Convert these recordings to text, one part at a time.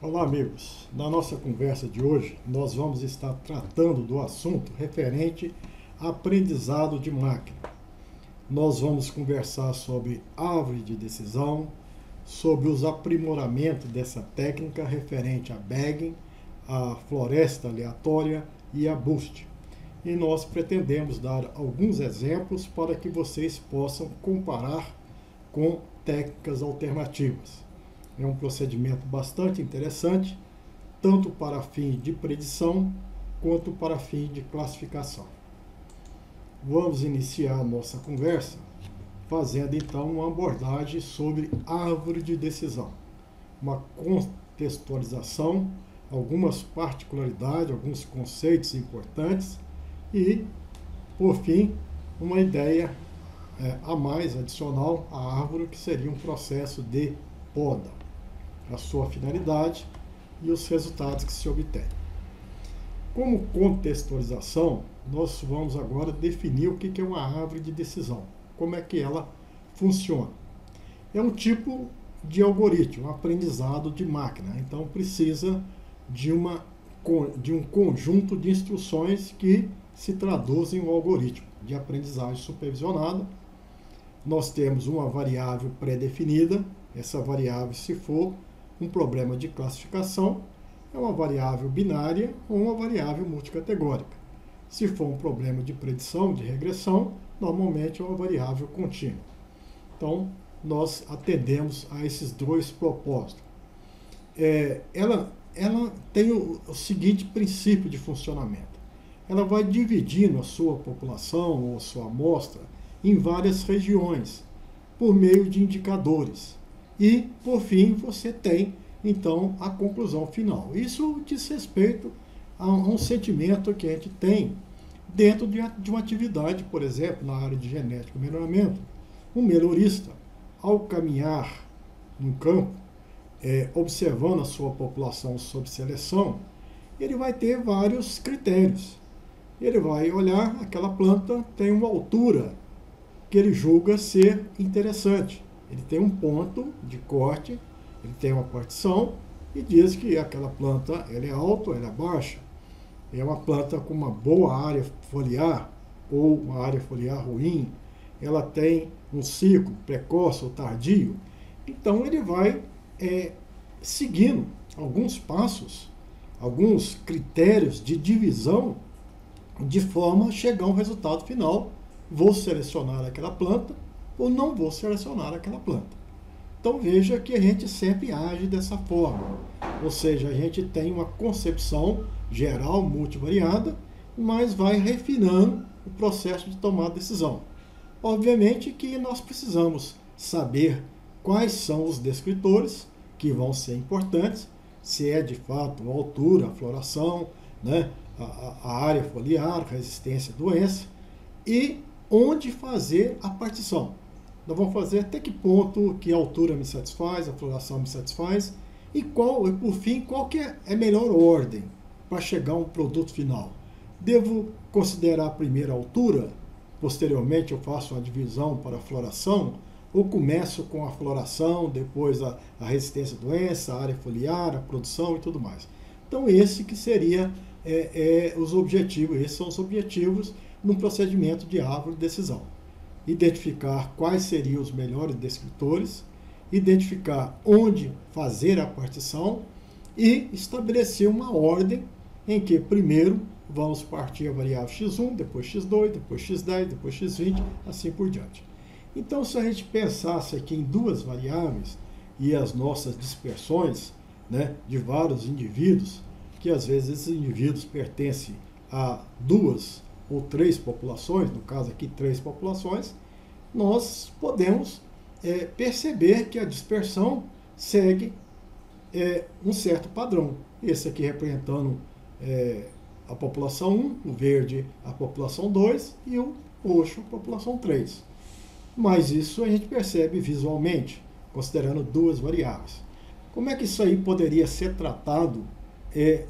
Olá, amigos. Na nossa conversa de hoje, nós vamos estar tratando do assunto referente a aprendizado de máquina. Nós vamos conversar sobre árvore de decisão, sobre os aprimoramentos dessa técnica referente a Bagging, a floresta aleatória e a Boost. E nós pretendemos dar alguns exemplos para que vocês possam comparar com técnicas alternativas. É um procedimento bastante interessante, tanto para fins de predição quanto para fins de classificação. Vamos iniciar a nossa conversa fazendo então uma abordagem sobre árvore de decisão, uma contextualização, algumas particularidades, alguns conceitos importantes e, por fim, uma ideia a mais adicional à árvore, que seria um processo de poda, a sua finalidade e os resultados que se obtém. Como contextualização, nós vamos agora definir o que é uma árvore de decisão, como é que ela funciona. É um tipo de algoritmo, um aprendizado de máquina, então precisa de um conjunto de instruções que se traduzem em um algoritmo de aprendizagem supervisionada. Nós temos uma variável pré-definida, essa variável, se for um problema de classificação, é uma variável binária ou uma variável multicategórica. Se for um problema de predição, de regressão, normalmente é uma variável contínua. Então, nós atendemos a esses dois propósitos. Ela tem o seguinte princípio de funcionamento. Ela vai dividindo a sua população ou a sua amostra em várias regiões, por meio de indicadores. E, por fim, você tem, então, a conclusão final. Isso diz respeito a um sentimento que a gente tem dentro de uma atividade, por exemplo, na área de genética e melhoramento. Um melhorista, ao caminhar no campo, observando a sua população sob seleção, ele vai ter vários critérios. Ele vai olhar, aquela planta tem uma altura que ele julga ser interessante. Ele tem um ponto de corte, ele tem uma partição e diz que aquela planta ela é alta ou ela é baixa. É uma planta com uma boa área foliar ou uma área foliar ruim. Ela tem um ciclo precoce ou tardio. Então ele vai seguindo alguns passos, alguns critérios de divisão, de forma a chegar a um resultado final. Vou selecionar aquela planta ou não vou selecionar aquela planta. Então veja que a gente sempre age dessa forma, ou seja, a gente tem uma concepção geral multivariada, mas vai refinando o processo de tomar decisão. Obviamente que nós precisamos saber quais são os descritores que vão ser importantes, se é de fato a altura, a floração, né, a área foliar, resistência à doença, e onde fazer a partição. Nós vamos fazer até que ponto que a altura me satisfaz, a floração me satisfaz, e por fim, qual que é a melhor ordem para chegar a um produto final. Devo considerar primeiro a altura, posteriormente eu faço uma divisão para a floração, ou começo com a floração, depois a resistência à doença, a área foliar, a produção e tudo mais. Então esse que seria os objetivos, esses são os objetivos num procedimento de árvore de decisão. Identificar quais seriam os melhores descritores, identificar onde fazer a partição e estabelecer uma ordem em que primeiro vamos partir a variável x1, depois x2, depois x10, depois x20, assim por diante. Então, se a gente pensasse aqui em duas variáveis e as nossas dispersões, né, de vários indivíduos, que às vezes esses indivíduos pertencem a duas ou três populações, no caso aqui três populações, nós podemos perceber que a dispersão segue um certo padrão. Esse aqui representando a população 1, o verde a população 2 e o roxo a população 3. Mas isso a gente percebe visualmente, considerando duas variáveis. Como é que isso aí poderia ser tratado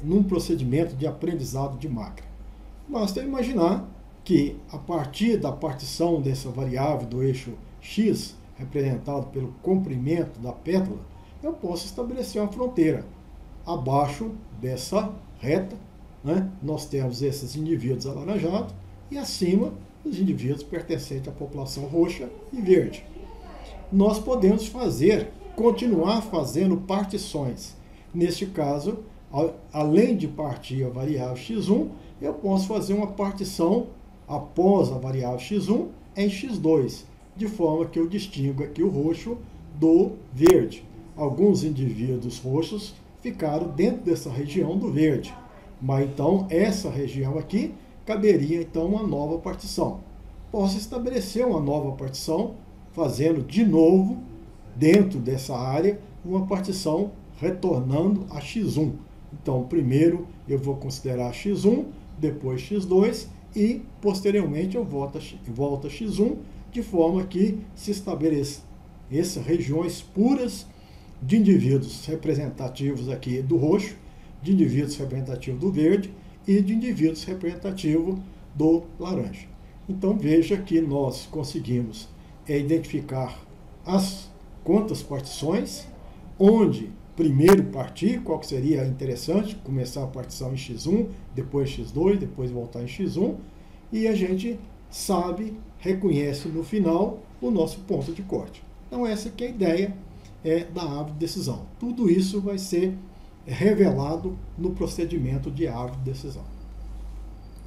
num procedimento de aprendizado de máquina? Basta imaginar que, a partir da partição dessa variável do eixo x, representado pelo comprimento da pétala, eu posso estabelecer uma fronteira. abaixo dessa reta, né, nós temos esses indivíduos alaranjados e acima os indivíduos pertencentes à população roxa e verde. Nós podemos continuar fazendo partições. Neste caso, além de partir a variável x1, eu posso fazer uma partição após a variável x1 em x2, de forma que eu distingo aqui o roxo do verde. Alguns indivíduos roxos ficaram dentro dessa região do verde, mas então essa região aqui caberia então uma nova partição. Posso estabelecer uma nova partição fazendo de novo dentro dessa área uma partição retornando a x1. Então primeiro eu vou considerar x1, depois x2 e posteriormente eu volto a x1, de forma que se estabeleça essas regiões puras de indivíduos representativos aqui do roxo, de indivíduos representativos do verde e de indivíduos representativos do laranja. Então veja que nós conseguimos identificar quantas partições, onde primeiro partir, qual que seria interessante, começar a partição em x1, depois x2, depois voltar em x1, e a gente reconhece no final o nosso ponto de corte. Então essa aqui é a ideia da árvore de decisão. Tudo isso vai ser revelado no procedimento de árvore de decisão.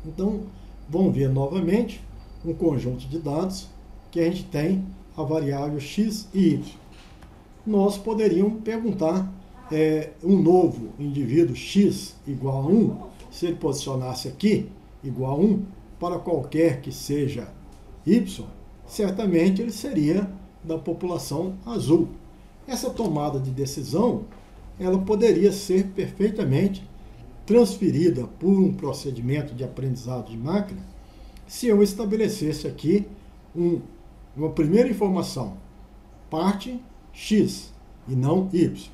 Então, vamos ver novamente um conjunto de dados que a gente tem a variável x e y. Nós poderíamos perguntar um novo indivíduo x igual a 1, se ele posicionasse aqui igual a 1, para qualquer que seja y, certamente ele seria da população azul. Essa tomada de decisão, ela poderia ser perfeitamente transferida por um procedimento de aprendizado de máquina se eu estabelecesse aqui uma primeira informação, parte x e não y,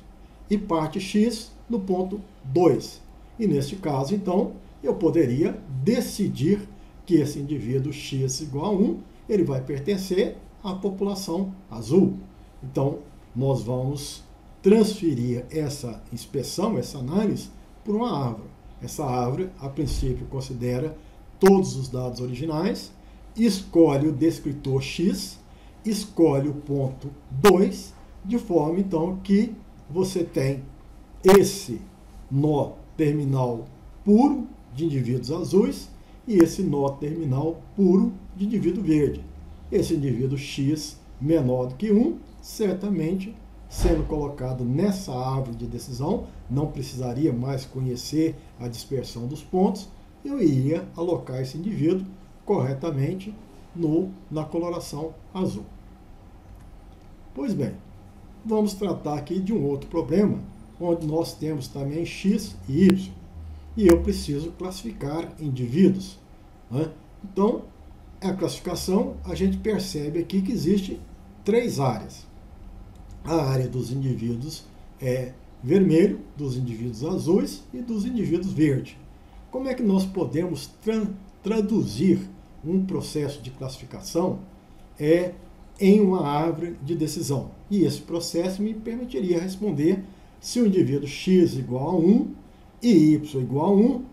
e parte x no ponto 2. E neste caso, então, eu poderia decidir que esse indivíduo x igual a 1, ele vai pertencer à população azul. Então, nós vamos transferir essa inspeção, essa análise, por uma árvore. Essa árvore, a princípio, considera todos os dados originais, escolhe o descritor x, escolhe o ponto 2, de forma, então, que você tem esse nó terminal puro de indivíduos azuis e esse nó terminal puro de indivíduo verde. Esse indivíduo x menor do que 1, certamente, sendo colocado nessa árvore de decisão, não precisaria mais conhecer a dispersão dos pontos, eu iria alocar esse indivíduo corretamente na coloração azul. Pois bem, vamos tratar aqui de um outro problema, onde nós temos também x e y, e eu preciso classificar indivíduos, né? Então, a classificação, a gente percebe aqui que existe 3 áreas. A área dos indivíduos vermelho, dos indivíduos azuis e dos indivíduos verde. Como é que nós podemos traduzir um processo de classificação em uma árvore de decisão? E esse processo me permitiria responder se o indivíduo x igual a 1 e y igual a 1,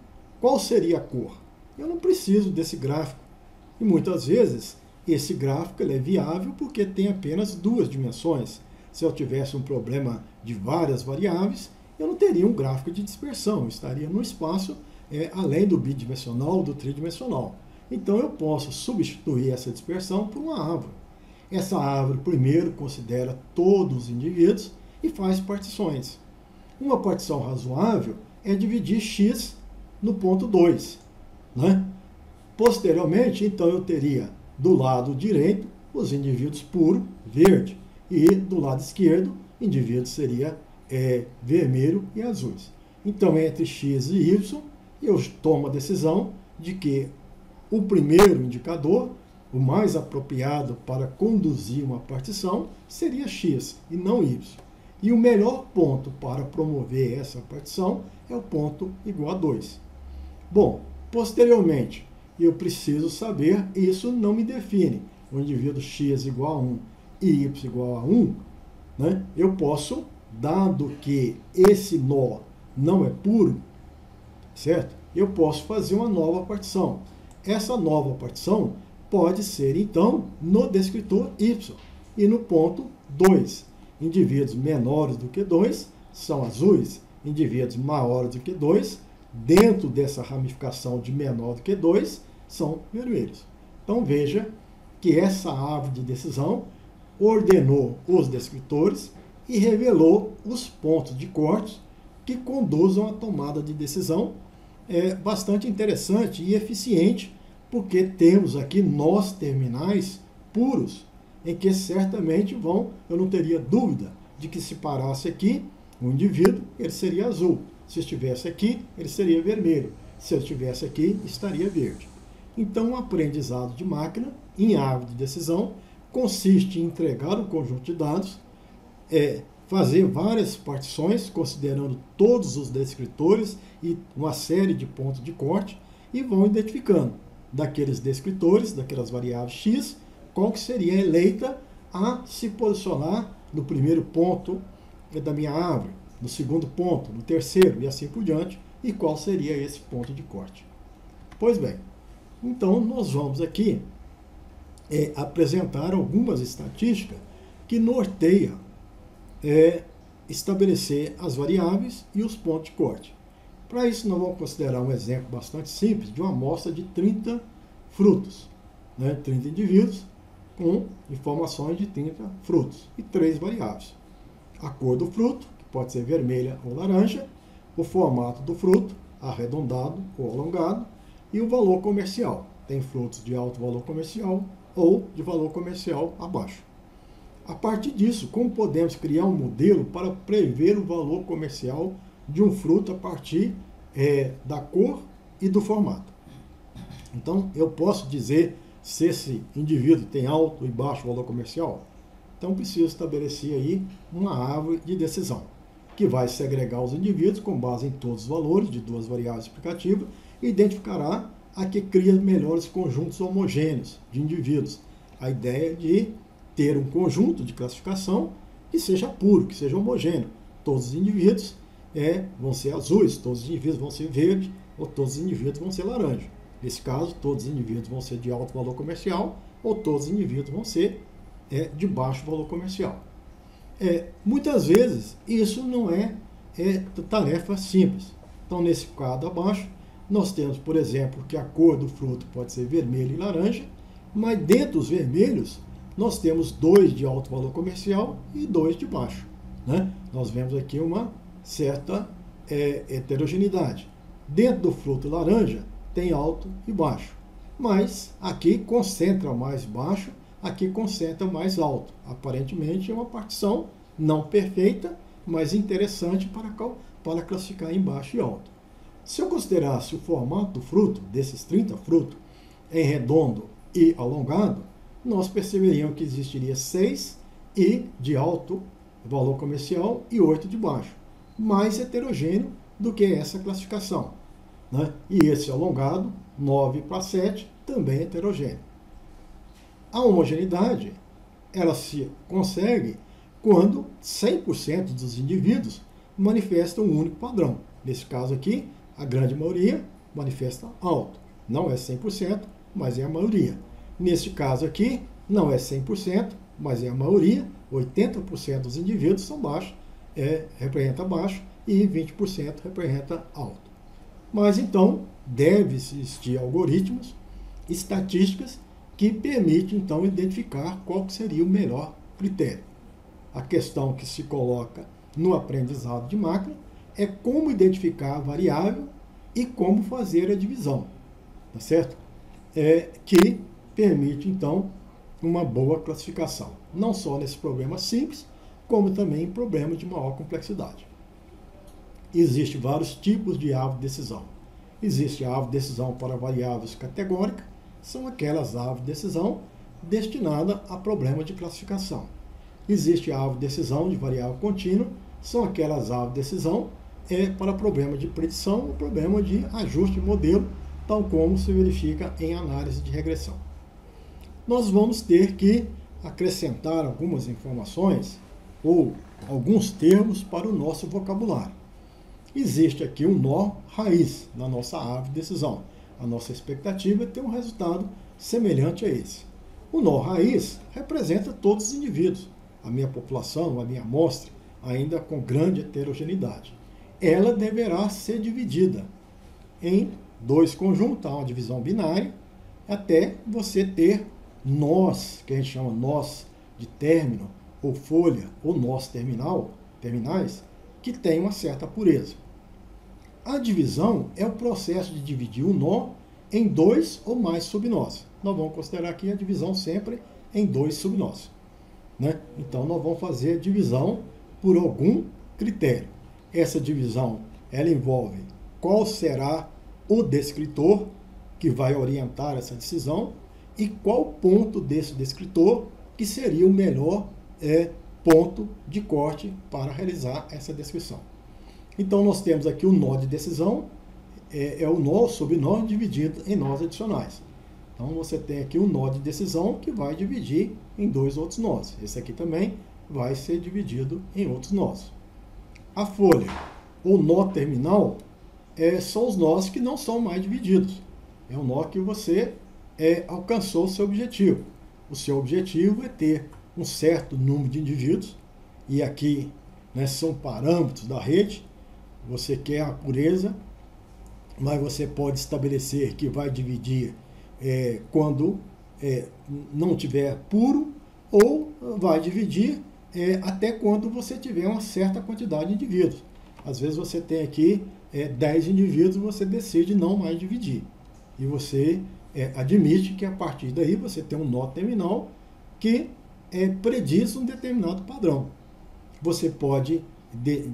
qual seria a cor? Eu não preciso desse gráfico. E muitas vezes esse gráfico é viável porque tem apenas 2 dimensões. Se eu tivesse um problema de várias variáveis, eu não teria um gráfico de dispersão, eu estaria no espaço além do bidimensional, do tridimensional. Então eu posso substituir essa dispersão por uma árvore. Essa árvore primeiro considera todos os indivíduos e faz partições. Uma partição razoável é dividir x no ponto 2, né? Posteriormente, então, eu teria do lado direito os indivíduos puro, verde, e do lado esquerdo, indivíduo seria vermelho e azuis. Então, entre x e y, eu tomo a decisão de que o primeiro indicador, o mais apropriado para conduzir uma partição, seria x e não y. E o melhor ponto para promover essa partição é o ponto igual a 2. Bom, posteriormente, eu preciso saber, isso não me define, o indivíduo x igual a 1 e y igual a 1, né? Eu posso, dado que esse nó não é puro, certo? Eu posso fazer uma nova partição. Essa nova partição pode ser, então, no descritor y. E no ponto 2, indivíduos menores do que 2 são azuis, indivíduos maiores do que 2, dentro dessa ramificação de menor do que 2, são vermelhos. Então veja que essa árvore de decisão ordenou os descritores e revelou os pontos de corte que conduzam à tomada de decisão. É bastante interessante e eficiente, porque temos aqui nós terminais puros, em que certamente eu não teria dúvida de que se parasse aqui um indivíduo, ele seria azul. Se estivesse aqui, ele seria vermelho. Se eu estivesse aqui, estaria verde. Então, o aprendizado de máquina em árvore de decisão consiste em entregar um conjunto de dados, fazer várias partições, considerando todos os descritores e uma série de pontos de corte, e vão identificando daqueles descritores, daquelas variáveis x, qual que seria eleita a se posicionar no primeiro ponto da minha árvore, no segundo ponto, no terceiro e assim por diante, e qual seria esse ponto de corte. Pois bem, então nós vamos aqui apresentar algumas estatísticas que norteiam estabelecer as variáveis e os pontos de corte. Para isso, nós vamos considerar um exemplo bastante simples de uma amostra de 30 frutos, 30 indivíduos com informações de 30 frutos e 3 variáveis. A cor do fruto, que pode ser vermelha ou laranja, o formato do fruto, arredondado ou alongado, e o valor comercial. Tem frutos de alto valor comercial ou de valor comercial abaixo. A partir disso, como podemos criar um modelo para prever o valor comercial de um fruto a partir da cor e do formato? Então, eu posso dizer se esse indivíduo tem alto e baixo valor comercial? Então, preciso estabelecer aí uma árvore de decisão, que vai segregar os indivíduos com base em todos os valores de duas variáveis explicativas e identificará a que cria melhores conjuntos homogêneos de indivíduos. A ideia de ter um conjunto de classificação que seja puro, que seja homogêneo. Todos os indivíduos vão ser azuis, todos os indivíduos vão ser verdes, ou todos os indivíduos vão ser laranja. Nesse caso, todos os indivíduos vão ser de alto valor comercial, ou todos os indivíduos vão ser de baixo valor comercial. Muitas vezes, isso não é tarefa simples. Então, nesse quadro abaixo, nós temos, por exemplo, que a cor do fruto pode ser vermelho e laranja, mas dentro dos vermelhos, nós temos 2 de alto valor comercial e 2 de baixo. Nós vemos aqui uma certa heterogeneidade. Dentro do fruto laranja, tem alto e baixo. Mas aqui concentra mais baixo, aqui concentra mais alto. Aparentemente é uma partição não perfeita, mas interessante para classificar em baixo e alto. Se eu considerasse o formato do fruto, desses 30 frutos, em redondo e alongado, nós perceberíamos que existiria 6 de alto valor comercial e 8 de baixo. Mais heterogêneo do que essa classificação. E esse alongado, 9 para 7, também é heterogêneo. A homogeneidade, ela se consegue quando 100% dos indivíduos manifestam um único padrão. Nesse caso aqui, a grande maioria manifesta alto. Não é 100%, mas é a maioria. Neste caso aqui, não é 100%, mas é a maioria. 80% dos indivíduos são baixos, representa baixo, e 20% representa alto. Mas então, deve-se existir algoritmos, estatísticas, que permitem então identificar qual que seria o melhor critério. A questão que se coloca no aprendizado de máquina é como identificar a variável e como fazer a divisão, tá certo? Que permite então uma boa classificação, não só nesse problema simples, como também em problemas de maior complexidade. Existem vários tipos de árvore de decisão. Existe a árvore de decisão para variáveis categóricas, são aquelas árvores de decisão destinadas a problemas de classificação. Existe a árvore de decisão de variável contínua, são aquelas árvores de decisão para problemas de predição ou problema de ajuste de modelo, tal como se verifica em análise de regressão. Nós vamos ter que acrescentar algumas informações ou alguns termos para o nosso vocabulário. existe aqui um nó raiz na nossa árvore de decisão. A nossa expectativa é ter um resultado semelhante a esse. O nó raiz representa todos os indivíduos, a minha população, a minha amostra, ainda com grande heterogeneidade. Ela deverá ser dividida em dois conjuntos, uma divisão binária, até você ter nós, que a gente chama nós de término, ou folha, ou nós terminais, que tem uma certa pureza. A divisão é o processo de dividir o nó em dois ou mais subnós. Nós vamos considerar aqui a divisão sempre em dois subnós, né? Então, nós vamos fazer a divisão por algum critério. Essa divisão, ela envolve qual será o descritor que vai orientar essa decisão e qual ponto desse descritor que seria o melhor ponto de corte para realizar essa descrição. Então, nós temos aqui o nó de decisão, é o nó, subnó, dividido em nós adicionais. Então, você tem aqui o nó de decisão que vai dividir em dois outros nós. Esse aqui também vai ser dividido em outros nós. A folha, ou nó terminal, são os nós que não são mais divididos. É um nó que você alcançou o seu objetivo. O seu objetivo é ter um certo número de indivíduos, e aqui, né, são parâmetros da rede. Você quer a pureza, mas você pode estabelecer que vai dividir quando não tiver puro, ou vai dividir até quando você tiver uma certa quantidade de indivíduos. Às vezes você tem aqui 10 indivíduos, você decide não mais dividir. E você admite que a partir daí você tem um nó terminal que prediz um determinado padrão. Você pode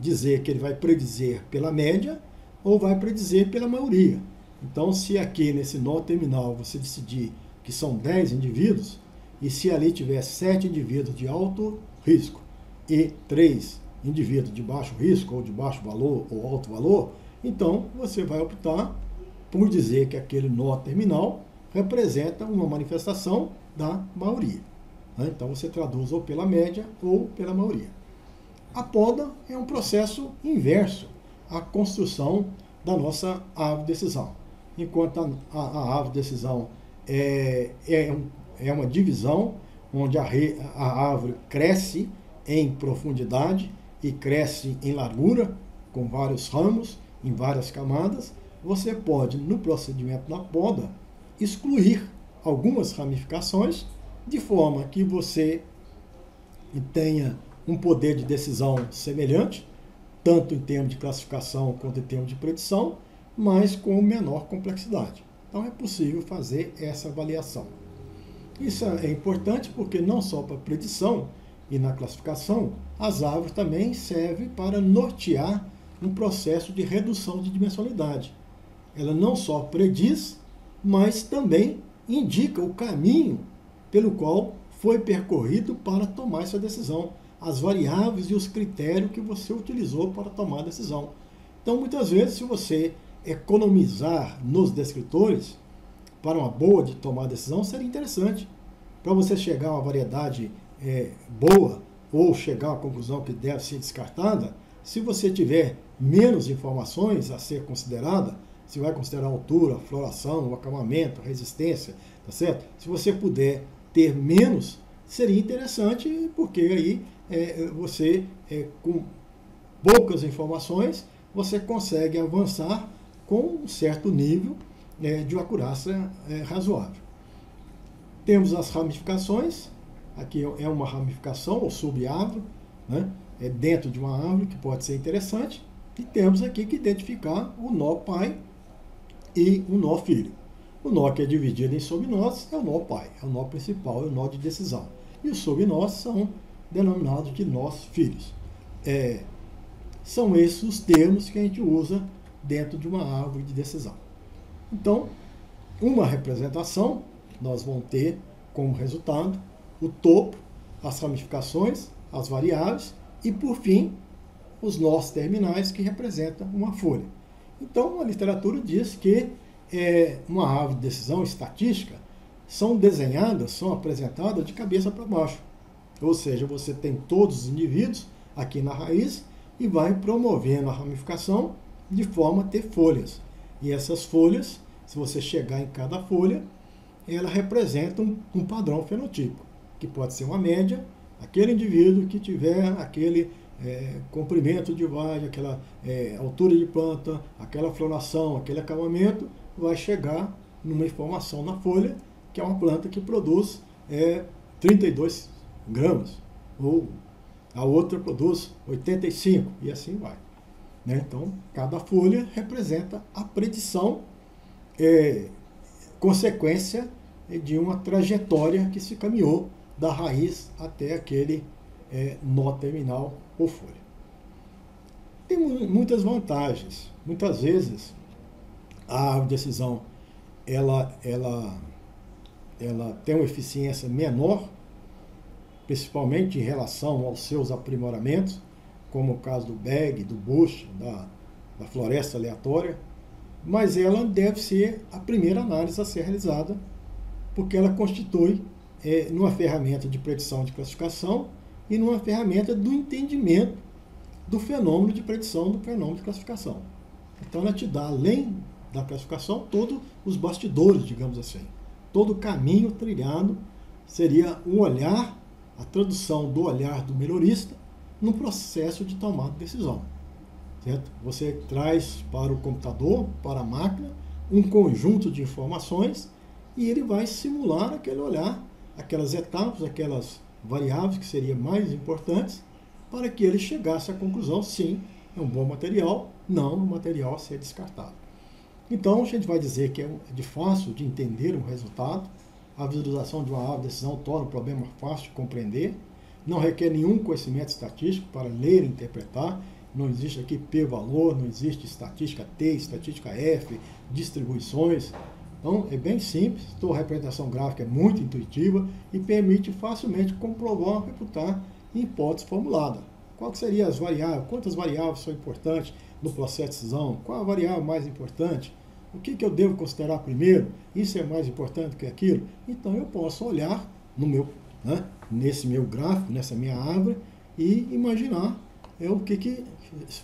dizer que ele vai predizer pela média ou vai predizer pela maioria. Então, se aqui nesse nó terminal você decidir que são 10 indivíduos, e se ali tiver 7 indivíduos de alto risco e 3 indivíduos de baixo risco, ou de baixo valor, ou alto valor, então você vai optar por dizer que aquele nó terminal representa uma manifestação da maioria, né? Então você traduz ou pela média ou pela maioria. A poda é um processo inverso à construção da nossa árvore de decisão. Enquanto a árvore de decisão é uma divisão onde a árvore cresce em profundidade e cresce em largura, com vários ramos, em várias camadas, você pode, no procedimento da poda, excluir algumas ramificações, de forma que você tenha um poder de decisão semelhante, tanto em termos de classificação quanto em termos de predição, mas com menor complexidade. Então é possível fazer essa avaliação. Isso é importante porque não só para predição e na classificação, as árvores também servem para nortear um processo de redução de dimensionalidade. Ela não só prediz, mas também indica o caminho pelo qual foi percorrido para tomar essa decisão, as variáveis e os critérios que você utilizou para tomar a decisão. Então, muitas vezes, se você economizar nos descritores para uma boa de tomar decisão, seria interessante. Para você chegar a uma variedade boa, ou chegar a uma conclusão que deve ser descartada, se você tiver menos informações a ser considerada, você vai considerar a altura, a floração, o acamamento, a resistência, tá certo? Se você puder ter menos, seria interessante, porque aí você, com poucas informações, você consegue avançar com um certo nível de acurácia razoável. Temos as ramificações. Aqui é uma ramificação ou subárvore, né? Dentro de uma árvore, que pode ser interessante. E temos aqui que identificar o nó pai e o nó filho. O nó que é dividido em subnós é o nó pai, é o nó principal, é o nó de decisão. E os subnós são denominados de nós filhos. São esses os termos que a gente usa dentro de uma árvore de decisão. Então, uma representação, nós vamos ter como resultado o topo, as ramificações, as variáveis e, por fim, os nós terminais que representam uma folha. Então, a literatura diz que uma árvore de decisão estatística são desenhadas, são apresentadas de cabeça para baixo. Ou seja, você tem todos os indivíduos aqui na raiz e vai promovendo a ramificação de forma a ter folhas. E essas folhas, se você chegar em cada folha, ela representa um padrão fenotípico, que pode ser uma média, aquele indivíduo que tiver aquele comprimento de vagem, aquela altura de planta, aquela floração, aquele acabamento, vai chegar numa informação na folha, que é uma planta que produz 32 gramas, ou a outra produz 85, e assim vai. Né? Então, cada folha representa a predição, consequência de uma trajetória que se caminhou da raiz até aquele nó terminal ou folha. Tem muitas vantagens. Muitas vezes, a árvore de decisão ela tem uma eficiência menor, principalmente em relação aos seus aprimoramentos, como o caso do bag, do bush, da floresta aleatória, mas ela deve ser a primeira análise a ser realizada, porque ela constitui numa ferramenta de predição de classificação e numa ferramenta do entendimento do fenômeno de predição, do fenômeno de classificação. Então ela te dá, além da classificação, todos os bastidores, digamos assim. Todo o caminho trilhado seria um olhar, a tradução do olhar do melhorista no processo de tomada de decisão. Certo? Você traz para o computador, para a máquina, um conjunto de informações e ele vai simular aquele olhar, aquelas etapas, aquelas variáveis que seriam mais importantes, para que ele chegasse à conclusão, sim, é um bom material, não um material a ser descartado. Então, a gente vai dizer que é de fácil de entender um resultado, a visualização de uma árvore de decisão torna o problema fácil de compreender, não requer nenhum conhecimento estatístico para ler e interpretar, não existe aqui p-valor, não existe estatística T, estatística F, distribuições. Então, é bem simples, a representação gráfica é muito intuitiva e permite facilmente comprovar ou refutar hipótese formulada. Qual seriam as variáveis? Quantas variáveis são importantes no processo de decisão? Qual a variável mais importante? O que eu devo considerar primeiro? Isso é mais importante que aquilo? Então, eu posso olhar nesse meu gráfico, nessa minha árvore, e imaginar o que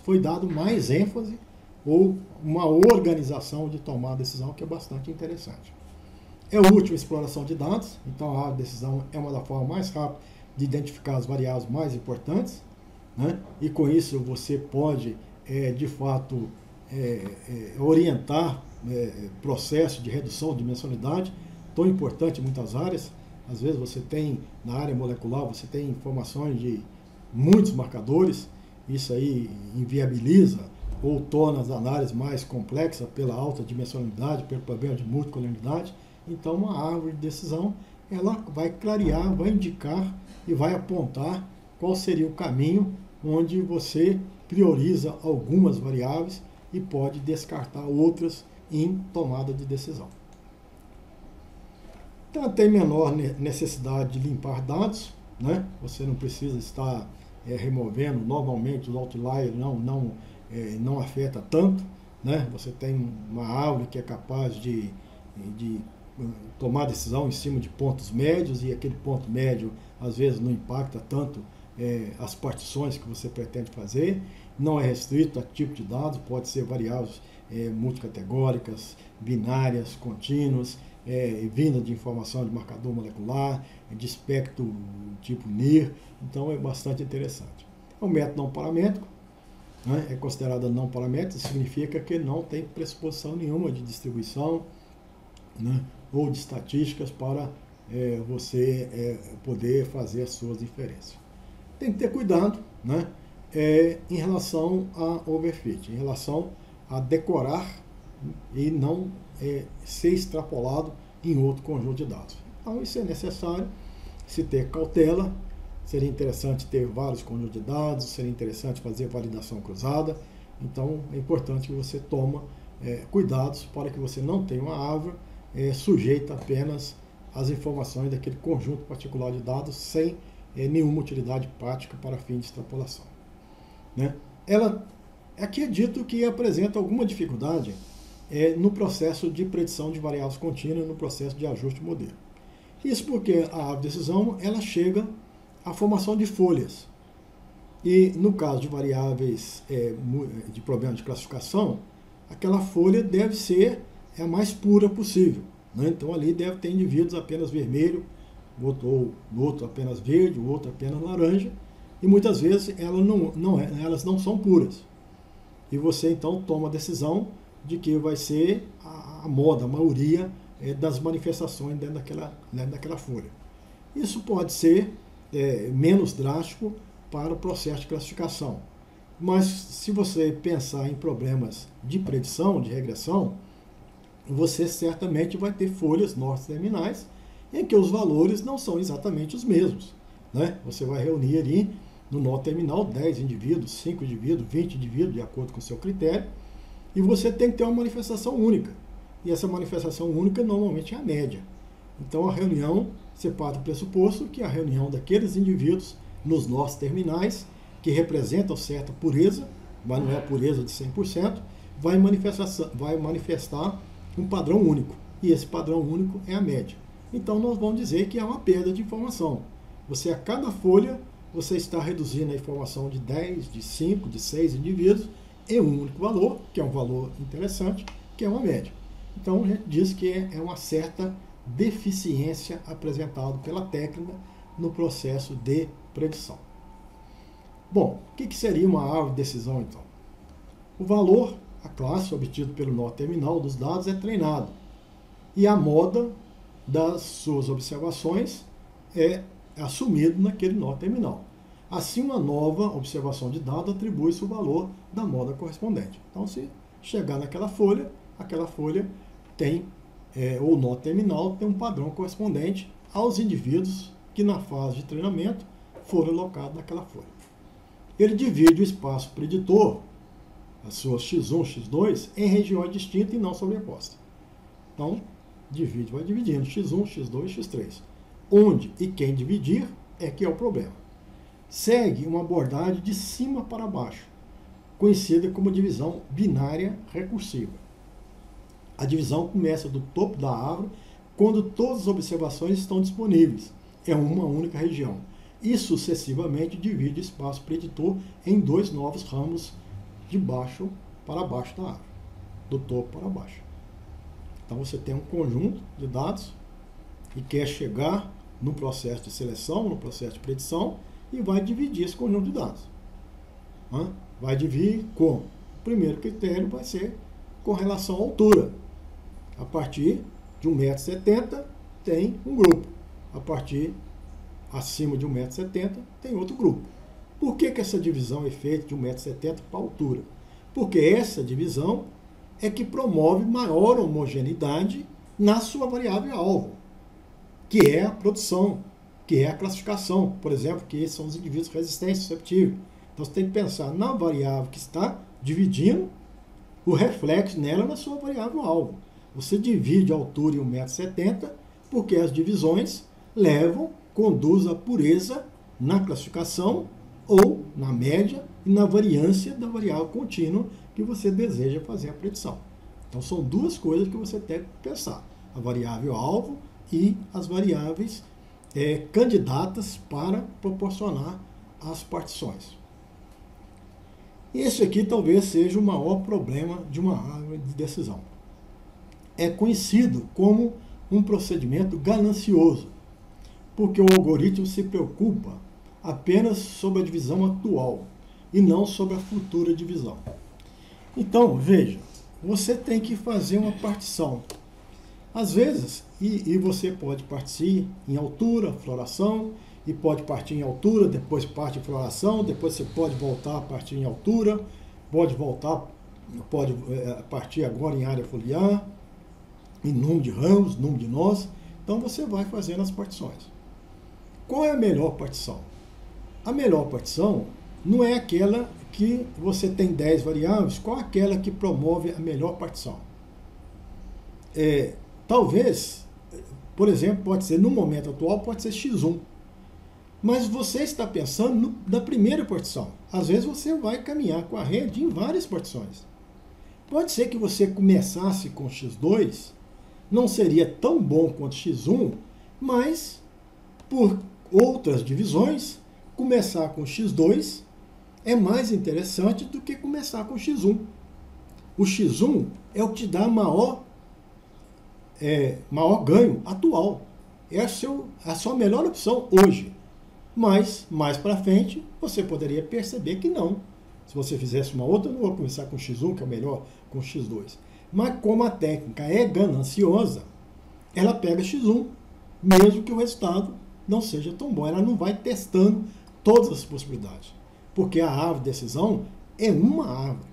foi dado mais ênfase ou uma organização de tomar decisão que é bastante interessante. É útil a exploração de dados, então a decisão é uma das formas mais rápidas de identificar as variáveis mais importantes, né? E com isso você pode, de fato, orientar processo de redução de dimensionalidade, tão importante em muitas áreas. Às vezes você tem, na área molecular, você tem informações de muitos marcadores, isso aí inviabiliza ou torna as análises mais complexas pela alta dimensionalidade, pelo problema de multicolaridade. Então, uma árvore de decisão, ela vai clarear, vai indicar e vai apontar qual seria o caminho onde você prioriza algumas variáveis e pode descartar outras em tomada de decisão. Então, tem menor necessidade de limpar dados, né? Você não precisa estar removendo normalmente os outliers, não afeta tanto, né? Você tem uma árvore que é capaz de tomar decisão em cima de pontos médios, e aquele ponto médio às vezes não impacta tanto as partições que você pretende fazer, não é restrito a tipo de dados, pode ser variáveis multicategóricas, binárias, contínuas, vinda de informação de marcador molecular, de espectro tipo NIR, então é bastante interessante. É um método não paramétrico, né? É considerado não paramétrico, significa que não tem pressuposição nenhuma de distribuição, né? Ou de estatísticas para você poder fazer as suas inferências. Tem que ter cuidado, né? Em relação a overfit, em relação a decorar e não ser extrapolado em outro conjunto de dados. Então, isso é necessário se ter cautela. Seria interessante ter vários conjuntos de dados, seria interessante fazer validação cruzada. Então, é importante que você tome cuidados para que você não tenha uma árvore sujeita apenas às informações daquele conjunto particular de dados sem nenhuma utilidade prática para fim de extrapolação. Né? Aqui é dito que apresenta alguma dificuldade no processo de predição de variáveis contínuas, no processo de ajuste modelo. Isso porque a árvore de decisão ela chega à formação de folhas. E no caso de variáveis de problema de classificação, aquela folha deve ser a mais pura possível, né? Então ali deve ter indivíduos apenas vermelho, ou no outro apenas verde, o outro apenas laranja, e muitas vezes elas não são puras. E você então toma a decisão de que vai ser a moda, a maioria das manifestações dentro daquela folha. Isso pode ser menos drástico para o processo de classificação. Mas se você pensar em problemas de predição, de regressão, você certamente vai ter folhas norte-terminais em que os valores não são exatamente os mesmos, né? Você vai reunir ali no nó terminal 10 indivíduos, 5 indivíduos, 20 indivíduos, de acordo com o seu critério, e você tem que ter uma manifestação única. E essa manifestação única normalmente é a média. Então a reunião, você parte do pressuposto que a reunião daqueles indivíduos nos nós terminais, que representam certa pureza, mas não é a pureza de 100%, vai manifestar um padrão único. E esse padrão único é a média. Então nós vamos dizer que é uma perda de informação. Você, a cada folha, você está reduzindo a informação de 10, de 5, de 6 indivíduos em um único valor, que é um valor interessante, que é uma média. Então a gente diz que é uma certa deficiência apresentada pela técnica no processo de predição. Bom, o que seria uma árvore de decisão então? O valor, a classe obtido pelo nó terminal dos dados é treinado e a moda das suas observações é assumido naquele nó terminal. Assim, uma nova observação de dados atribui-se o valor da moda correspondente. Então, se chegar naquela folha, aquela folha tem, ou nó terminal, tem um padrão correspondente aos indivíduos que na fase de treinamento foram alocados naquela folha. Ele divide o espaço preditor, as suas x1, x2, em regiões distintas e não sobrepostas. Então, vai dividindo x1, x2, x3. Onde e quem dividir é que é o problema. Segue uma abordagem de cima para baixo, conhecida como divisão binária recursiva. A divisão começa do topo da árvore quando todas as observações estão disponíveis. É uma única região. E sucessivamente divide o espaço preditor em dois novos ramos de baixo para baixo da árvore, do topo para baixo. Então você tem um conjunto de dados e quer chegar no processo de seleção, no processo de predição, e vai dividir esse conjunto de dados. Vai dividir como? O primeiro critério vai ser com relação à altura. A partir de 1,70 m tem um grupo. A partir acima de 1,70 m tem outro grupo. Por que essa divisão é feita de 1,70 m para a altura? Porque essa divisão é que promove maior homogeneidade na sua variável alvo, que é a produção, que é a classificação, por exemplo, que esses são os indivíduos resistentes, susceptíveis. Então você tem que pensar na variável que está dividindo, o reflexo nela na sua variável alvo. Você divide a altura em 1,70 m, porque as divisões conduzem à pureza na classificação ou na média e na variância da variável contínua que você deseja fazer a predição. Então são duas coisas que você tem que pensar: a variável alvo e as variáveis candidatas para proporcionar as partições. Esse aqui talvez seja o maior problema de uma árvore de decisão. É conhecido como um procedimento ganancioso, porque o algoritmo se preocupa apenas sobre a divisão atual e não sobre a futura divisão. Então, veja, você tem que fazer uma partição. Às vezes, e você pode partir em altura, floração, e pode partir em altura, depois parte em floração, depois você pode voltar a partir em altura, pode partir agora em área foliar, em número de ramos, número de nós. Então você vai fazendo as partições. Qual é a melhor partição? A melhor partição não é aquela que você tem 10 variáveis. Qual é aquela que promove a melhor partição? Talvez, por exemplo, pode ser, no momento atual, pode ser x1. Mas você está pensando na primeira partição. Às vezes você vai caminhar com a rede em várias partições. Pode ser que você começasse com x2, não seria tão bom quanto x1, mas por outras divisões, começar com x2 é mais interessante do que começar com X1. O X1 é o que te dá maior ganho atual. É a sua melhor opção hoje. Mas, mais para frente, você poderia perceber que não. Se você fizesse uma outra, eu não vou começar com X1, que é melhor, com X2. Mas como a técnica é gananciosa, ela pega X1, mesmo que o resultado não seja tão bom. Ela não vai testando todas as possibilidades. Porque a árvore de decisão é uma árvore.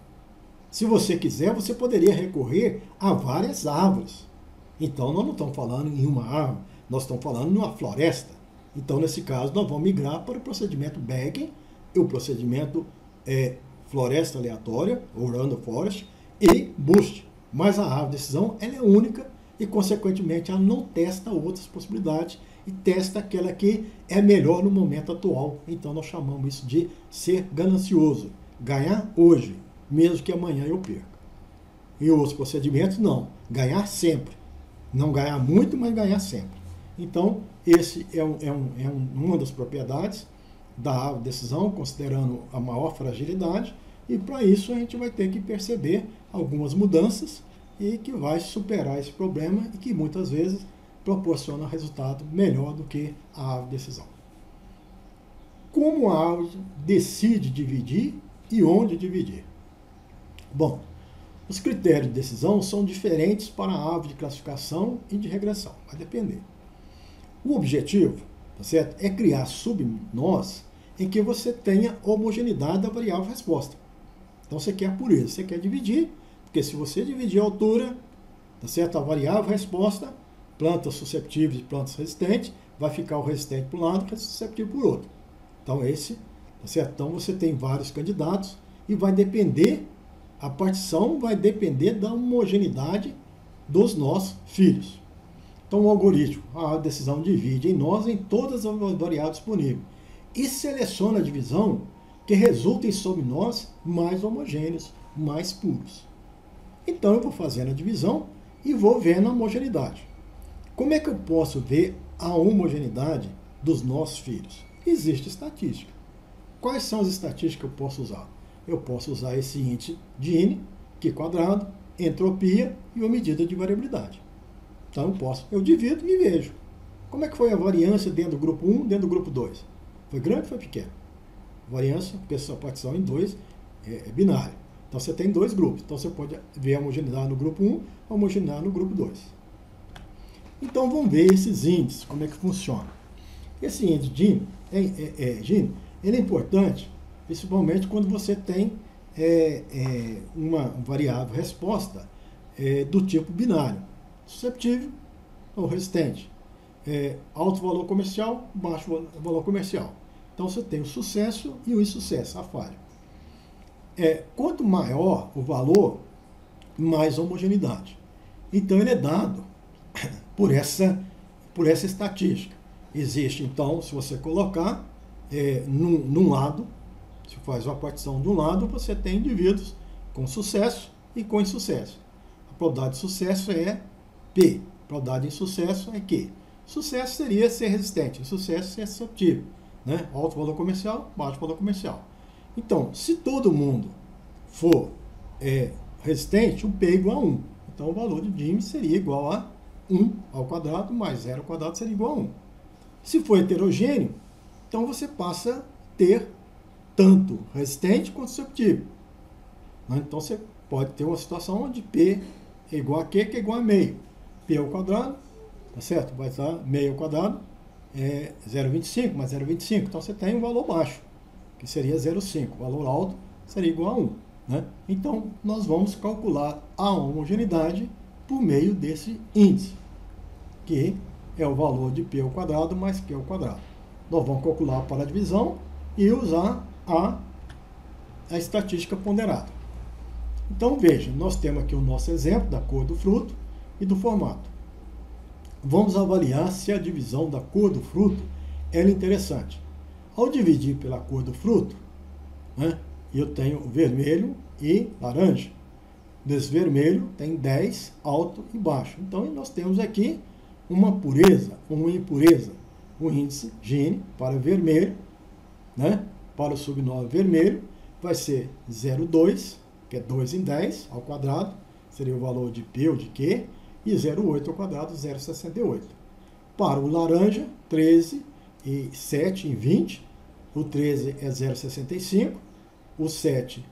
Se você quiser, você poderia recorrer a várias árvores. Então, nós não estamos falando em uma árvore, nós estamos falando em uma floresta. Então, nesse caso, nós vamos migrar para o procedimento Bayes e o procedimento floresta aleatória, ou random forest, e boost. Mas a árvore de decisão ela é única e, consequentemente, ela não testa outras possibilidades e testa aquela que é melhor no momento atual. Então, nós chamamos isso de ser ganancioso. Ganhar hoje, mesmo que amanhã eu perca. E outros procedimentos, não. Ganhar sempre. Não ganhar muito, mas ganhar sempre. Então, esse é uma das propriedades da árvore de decisão, considerando a maior fragilidade, e para isso a gente vai ter que perceber algumas mudanças e que vai superar esse problema e que muitas vezes proporciona resultado melhor do que a árvore de decisão. Como a árvore decide dividir e onde dividir? Bom, os critérios de decisão são diferentes para a árvore de classificação e de regressão, vai depender. O objetivo, tá certo, é criar subnós em que você tenha homogeneidade da variável resposta. Então você quer pureza, você quer dividir, porque se você dividir a altura, tá certo, a variável resposta, plantas susceptíveis e plantas resistentes, vai ficar o resistente por um lado e o susceptível por outro. Então tá certo? Então você tem vários candidatos e vai depender, a partição vai depender da homogeneidade dos nós filhos. Então o algoritmo, a decisão divide em nós em todas as variáveis disponíveis e seleciona a divisão que resulta em subnós mais homogêneos, mais puros. Então eu vou fazendo a divisão e vou vendo a homogeneidade. Como é que eu posso ver a homogeneidade dos nossos filhos? Existe estatística. Quais são as estatísticas que eu posso usar? Eu posso usar esse índice de Gini, Q quadrado, entropia e uma medida de variabilidade. Então eu divido e vejo. Como é que foi a variância dentro do grupo 1, dentro do grupo 2? Foi grande ou foi pequena? Variância, porque essa partição em 2 é binária. Então você tem dois grupos. Então você pode ver a homogeneidade no grupo 1, a homogeneidade no grupo 2. Então vamos ver esses índices, como é que funciona. Esse índice Gini, ele é importante, principalmente quando você tem uma variável resposta do tipo binário. Susceptível ou resistente. Alto valor comercial, baixo valor comercial. Então você tem o sucesso e o insucesso, a falha. Quanto maior o valor, mais homogeneidade. Então ele é dado por essa estatística. Existe, então, se você colocar num lado, se faz uma partição de um lado, você tem indivíduos com sucesso e com insucesso. A probabilidade de sucesso é P, a probabilidade de insucesso é Q. Sucesso seria ser resistente, insucesso ser susceptível. Né? Alto valor comercial, baixo valor comercial. Então, se todo mundo for resistente, o P é igual a 1. Então, o valor de Gini seria igual a 1 ao quadrado mais 0 ao quadrado seria igual a 1. Se for heterogêneo, então você passa a ter tanto resistente quanto susceptível. Né? Então, você pode ter uma situação onde P é igual a Q, que é igual a meio. P ao quadrado, tá certo? Vai estar meio ao quadrado, 0,25 mais 0,25. Então, você tem um valor baixo, que seria 0,5. O valor alto seria igual a 1. Né? Então, nós vamos calcular a homogeneidade por meio desse índice, que é o valor de P ao quadrado mais Q ao quadrado. Nós vamos calcular para a divisão e usar a estatística ponderada. Então, veja, nós temos aqui o nosso exemplo da cor do fruto e do formato. Vamos avaliar se a divisão da cor do fruto é interessante. Ao dividir pela cor do fruto, né, eu tenho vermelho e laranja. Nesse vermelho tem 10, alto e baixo. Então, nós temos aqui uma pureza, uma impureza. O índice Gini para vermelho, né, para o subnós vermelho, vai ser 0,2, que é 2 em 10 ao quadrado, seria o valor de P ou de Q, e 0,8 ao quadrado, 0,68. Para o laranja, 13 e 7 em 20, o 13 é 0,65, o 7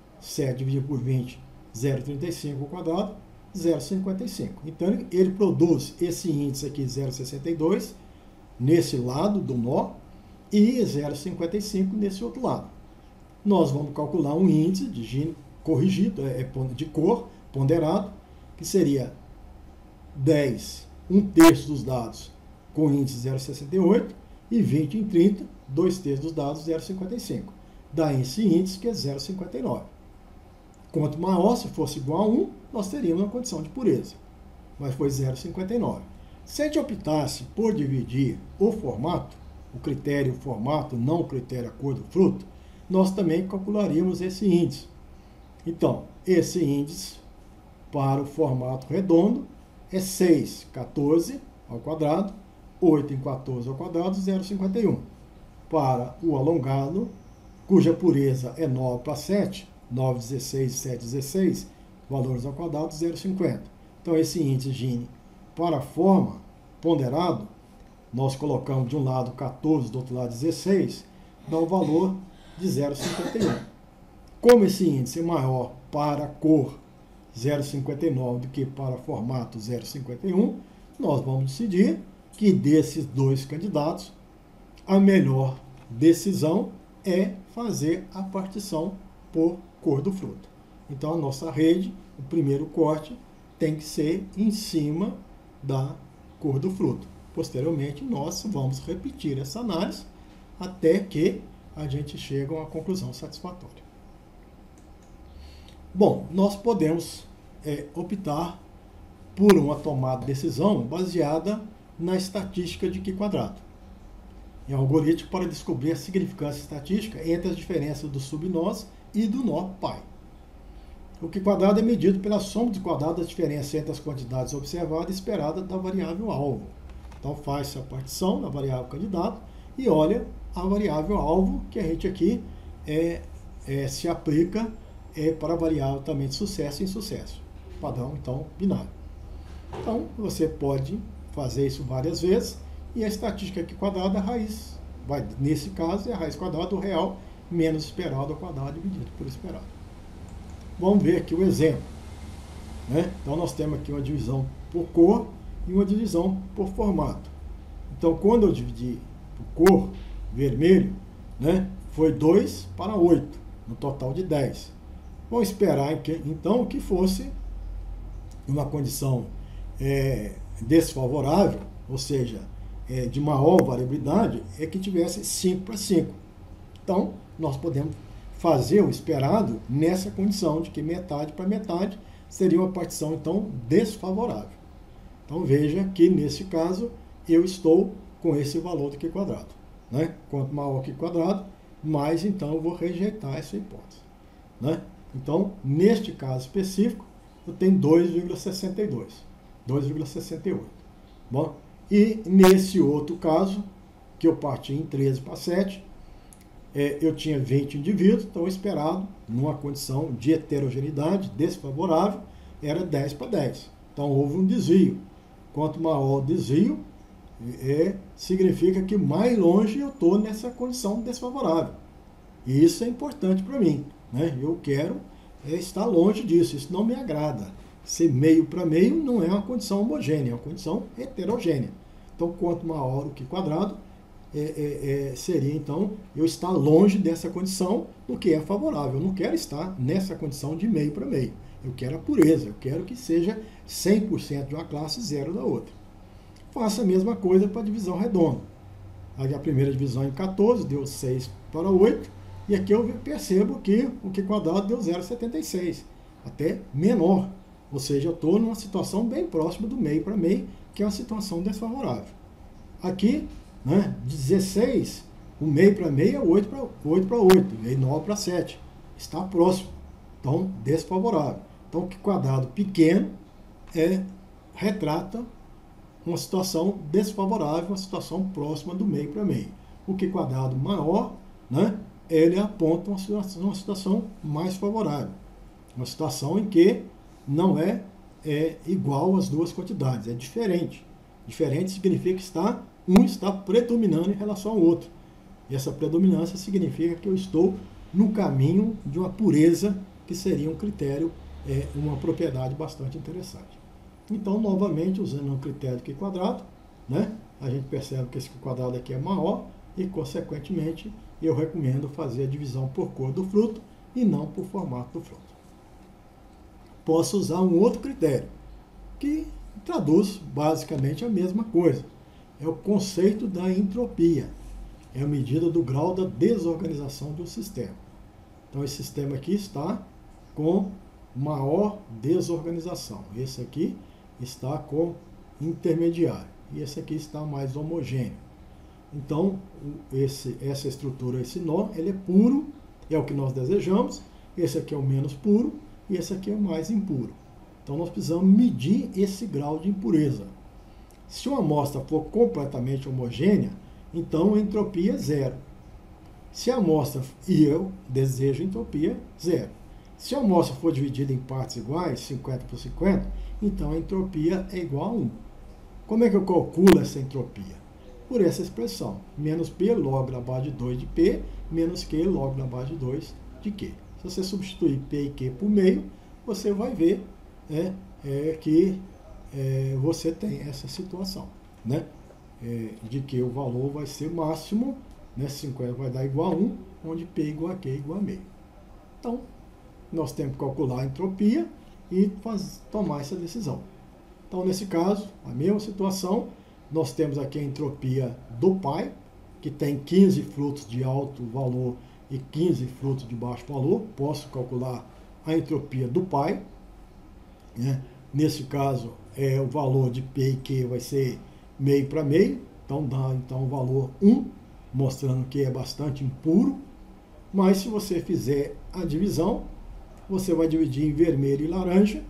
dividido por 20, 0,35 ao quadrado, 0,55. Então, ele produz esse índice aqui, 0,62, nesse lado do nó, e 0,55 nesse outro lado. Nós vamos calcular um índice de Gini corrigido, de cor, ponderado, que seria 10, 1/3 dos dados com índice 0,68 e 20 em 30, 2/3 dos dados 0,55. Daí esse índice que é 0,59. Quanto maior, se fosse igual a 1, nós teríamos uma condição de pureza. Mas foi 0,59. Se a gente optasse por dividir o formato, o critério formato, não o critério a cor do fruto, nós também calcularíamos esse índice. Então, esse índice para o formato redondo é 6,14 ao quadrado, 8 em 14 ao quadrado, 0,51. Para o alongado, cuja pureza é 9/7, 9,16, 7,16, valores ao quadrado, 0,50. Então, esse índice Gini para a forma ponderado, nós colocamos de um lado 14, do outro lado 16, dá o valor de 0,51. Como esse índice é maior para a cor 0,59 do que para formato 0,51, nós vamos decidir que desses dois candidatos, a melhor decisão é fazer a partição por cor do fruto. Então, a nossa rede, o primeiro corte, tem que ser em cima da cor do fruto. Posteriormente, nós vamos repetir essa análise até que a gente chegue a uma conclusão satisfatória. Bom, nós podemos optar por uma tomada de decisão baseada na estatística de Q quadrado. É um algoritmo para descobrir a significância estatística entre as diferenças dos subnós e do nó pai. O Q quadrado é medido pela soma de quadrados da diferença entre as quantidades observadas e esperadas da variável alvo. Então, faz-se a partição da variável candidato e olha a variável alvo, que a gente aqui se aplica para a variável também de sucesso e insucesso. Padrão, então, binário. Então, você pode fazer isso várias vezes, e a estatística aqui quadrada, a raiz, nesse caso, é a raiz quadrada do real menos esperado ao quadrado dividido por esperado. Vamos ver aqui o exemplo. Né? Então, nós temos aqui uma divisão por cor e uma divisão por formato. Então, quando eu dividi por cor, vermelho, né, foi 2 para 8, no total de 10. Vamos esperar, então, que fosse uma condição desfavorável, ou seja, de maior variabilidade, é que tivesse 5 para 5. Então, nós podemos fazer o esperado nessa condição de que metade para metade seria uma partição, então, desfavorável. Então, veja que, nesse caso, eu estou com esse valor do Q quadrado. Né? Quanto maior o Q quadrado, mais, então, eu vou rejeitar essa hipótese. Né? Então, neste caso específico, eu tenho 2,62. 2,68. Bom, e nesse outro caso, que eu parti em 13 para 7, eu tinha 20 indivíduos, então esperado, numa condição de heterogeneidade desfavorável, era 10 para 10. Então houve um desvio. Quanto maior o desvio, significa que mais longe eu estou nessa condição desfavorável. E isso é importante para mim. Né? Eu quero estar longe disso, isso não me agrada. Ser meio para meio não é uma condição homogênea, é uma condição heterogênea. Então, quanto maior o Q quadrado, seria, então, eu estar longe dessa condição, o que é favorável. Eu não quero estar nessa condição de meio para meio. Eu quero a pureza, eu quero que seja 100% de uma classe, 0 da outra. Faça a mesma coisa para a divisão redonda. Aí a primeira divisão em 14 deu 6 para 8, e aqui eu percebo que o Q quadrado deu 0,76, até menor. Ou seja, eu estou numa situação bem próxima do meio para meio, que é uma situação desfavorável. Aqui, né, 16, o meio para meio é 8 para 8, e 9 para 7. Está próximo. Então, desfavorável. Então, o Q quadrado pequeno retrata uma situação desfavorável, uma situação próxima do meio para meio. O Q quadrado maior, né, ele aponta uma situação mais favorável. Uma situação em que não é igual as duas quantidades, é diferente. Diferente significa que um está predominando em relação ao outro. E essa predominância significa que eu estou no caminho de uma pureza, que seria um critério, uma propriedade bastante interessante. Então, novamente, usando o critério Q quadrado, né, a gente percebe que esse Q quadrado aqui é maior e, consequentemente, eu recomendo fazer a divisão por cor do fruto e não por formato do fruto. Posso usar um outro critério, que traduz basicamente a mesma coisa. É o conceito da entropia. É a medida do grau da desorganização do sistema. Então, esse sistema aqui está com maior desorganização. Esse aqui está com intermediário. E esse aqui está mais homogêneo. Então, essa estrutura, esse nó, ele é puro, é o que nós desejamos. Esse aqui é o menos puro e esse aqui é o mais impuro. Então, nós precisamos medir esse grau de impureza. Se uma amostra for completamente homogênea, então a entropia é zero. Se a amostra, e eu desejo entropia zero. Se a amostra for dividida em partes iguais, 50 por 50, então a entropia é igual a 1. Como é que eu calculo essa entropia? Por essa expressão, menos P log na base de 2 de P, menos Q log na base de 2 de Q. Se você substituir P e Q por meio, você vai ver que você tem essa situação, né? De que o valor vai ser máximo, né? 50 vai dar igual a 1, onde P igual a Q igual a meio. Então, nós temos que calcular a entropia e tomar essa decisão. Então, nesse caso, a mesma situação, nós temos aqui a entropia do pai, que tem 15 frutos de alto valor e 15 frutos de baixo valor. Posso calcular a entropia do pai, né? Nesse caso, o valor de P e Q vai ser meio para meio, então dá o valor 1, mostrando que é bastante impuro. Mas se você fizer a divisão, você vai dividir em vermelho e laranja,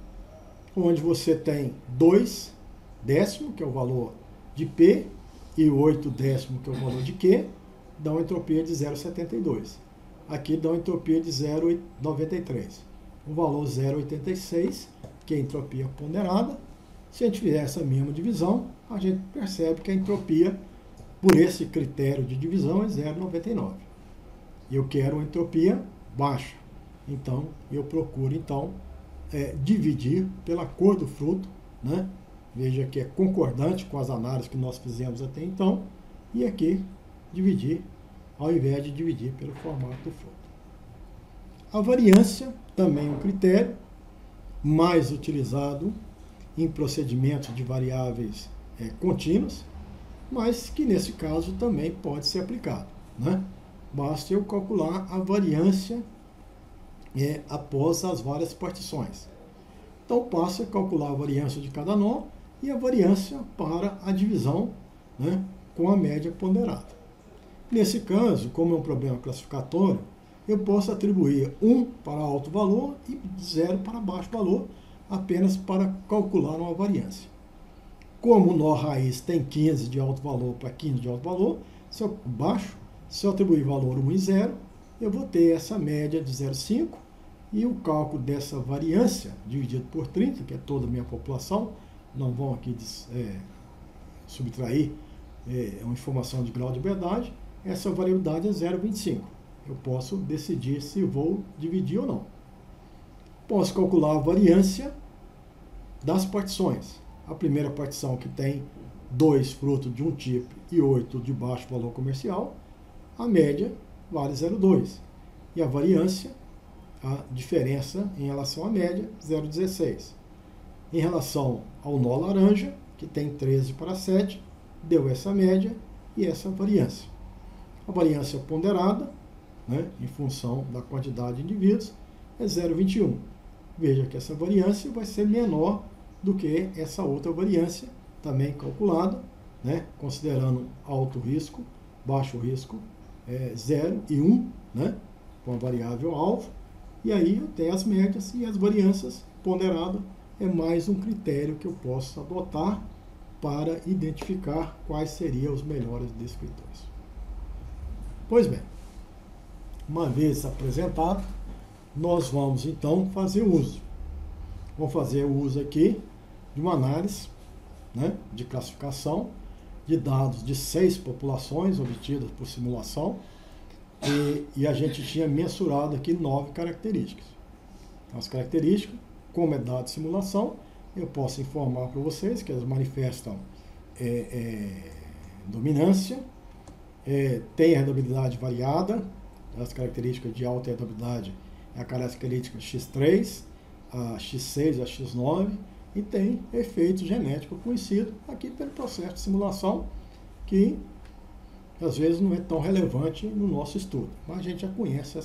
onde você tem 2 décimos, que é o valor de P, e 8 décimos, que é o valor de Q, dá uma entropia de 0,72. Aqui dá uma entropia de 0,93. O valor 0,86, que é a entropia ponderada. Se a gente fizer essa mesma divisão, a gente percebe que a entropia, por esse critério de divisão, é 0,99. Eu quero uma entropia baixa. Então, eu procuro, dividir pela cor do fruto, né? Veja que é concordante com as análises que nós fizemos até então. E aqui, dividir, ao invés de dividir pelo formato do fruto. A variância também é um critério mais utilizado em procedimentos de variáveis contínuas, mas que nesse caso também pode ser aplicado, né? Basta eu calcular a variância após as várias partições. Então, passo a calcular a variância de cada nó e a variância para a divisão, né, com a média ponderada. Nesse caso, como é um problema classificatório, eu posso atribuir 1 para alto valor e 0 para baixo valor, apenas para calcular uma variância. Como o nó raiz tem 15 de alto valor para 15 de alto valor, se eu atribuir valor 1 e 0, eu vou ter essa média de 0,5, e o cálculo dessa variância dividido por 30, que é toda a minha população, não vão aqui subtrair uma informação de grau de liberdade, essa variabilidade é 0,25. Eu posso decidir se vou dividir ou não. Posso calcular a variância das partições. A primeira partição, que tem 2 frutos de um tipo e 8 de baixo valor comercial, a média vale 0,2. E a variância, a diferença em relação à média, 0,16. Em relação ao nó laranja, que tem 13 para 7, deu essa média e essa variância. A variância ponderada, né, em função da quantidade de indivíduos, é 0,21. Veja que essa variância vai ser menor do que essa outra variância, também calculada, né, considerando alto risco, baixo risco, 0 e 1, né, com a variável alvo. E aí eu tenho as médias e as variâncias ponderadas. É mais um critério que eu posso adotar para identificar quais seriam os melhores descritores. Pois bem, Uma vez apresentado, nós vamos então fazer uso. Vamos fazer o uso aqui de uma análise, né, de classificação de dados de 6 populações obtidas por simulação e a gente tinha mensurado aqui 9 características. Então, as características, como é dado de simulação, eu posso informar para vocês que elas manifestam dominância, tem heredabilidade variada, as características de alta heredabilidade é a característica X3, a X6 e a X9, e tem efeito genético conhecido aqui pelo processo de simulação, que às vezes não é tão relevante no nosso estudo, mas a gente já conhece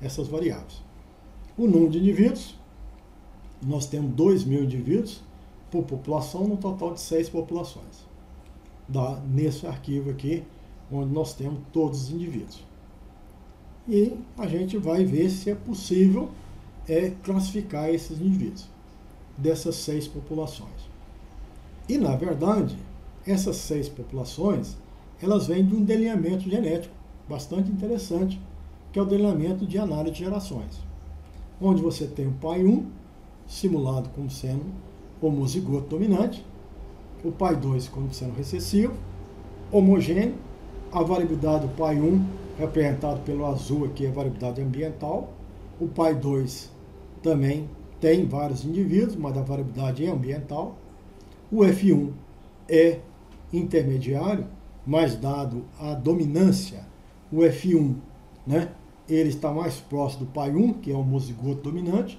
essas variáveis. O número de indivíduos, nós temos 2.000 indivíduos por população, no total de 6 populações. Nesse arquivo aqui, onde nós temos todos os indivíduos. E a gente vai ver se é possível classificar esses indivíduos dessas 6 populações. E, na verdade, essas 6 populações, elas vêm de um delineamento genético bastante interessante, que é o delineamento de análise de gerações, onde você tem o pai 1, simulado como sendo homozigoto dominante, o pai 2 como sendo recessivo, homogêneo, a variabilidade do pai 1, representado pelo azul aqui, é a variabilidade ambiental, o pai 2 também tem vários indivíduos, mas a variabilidade é ambiental, o F1 é intermediário, mas dado a dominância, o F1, né, ele está mais próximo do pai 1, que é o homozigoto dominante,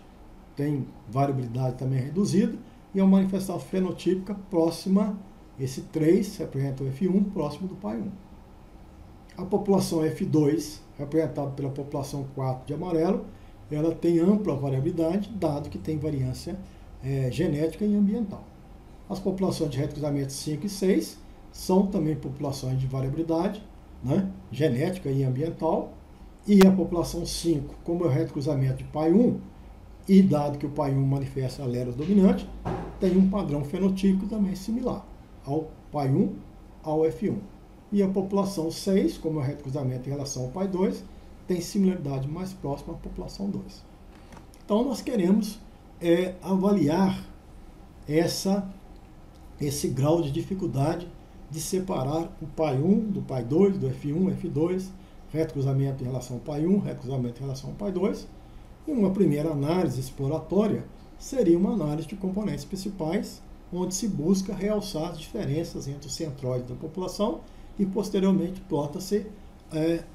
tem variabilidade também reduzida, e é uma manifestação fenotípica próxima, esse 3 representa o F1, próximo do pai 1. A população F2, representada pela população 4 de amarelo, ela tem ampla variabilidade, dado que tem variância genética e ambiental. As populações de retrocruzamento 5 e 6 são também populações de variabilidade, né, genética e ambiental, e a população 5, como é o retrocruzamento de pai 1, e dado que o pai 1 manifesta alelos dominante, tem um padrão fenotípico também similar ao pai 1, ao F1. E a população 6, como é o retrocruzamento em relação ao pai 2, tem similaridade mais próxima à população 2. Então, nós queremos avaliar esse grau de dificuldade de separar o pai 1 do pai 2, do F1, F2, retrocruzamento em relação ao pai 1, retrocruzamento em relação ao pai 2. E uma primeira análise exploratória seria uma análise de componentes principais, onde se busca realçar as diferenças entre os centróides da população e, posteriormente, plota-se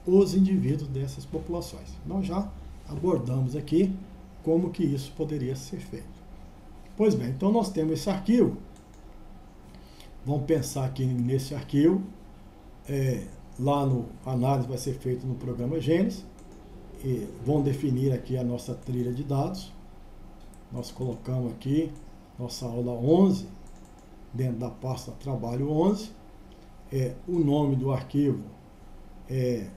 os indivíduos dessas populações. Nós já abordamos aqui como que isso poderia ser feito. Pois bem, então nós temos esse arquivo. Vamos pensar aqui nesse arquivo. Lá no análise vai ser feito no programa Gênesis. E vão definir aqui a nossa trilha de dados. Nós colocamos aqui nossa aula 11, dentro da pasta trabalho 11. O nome do arquivo é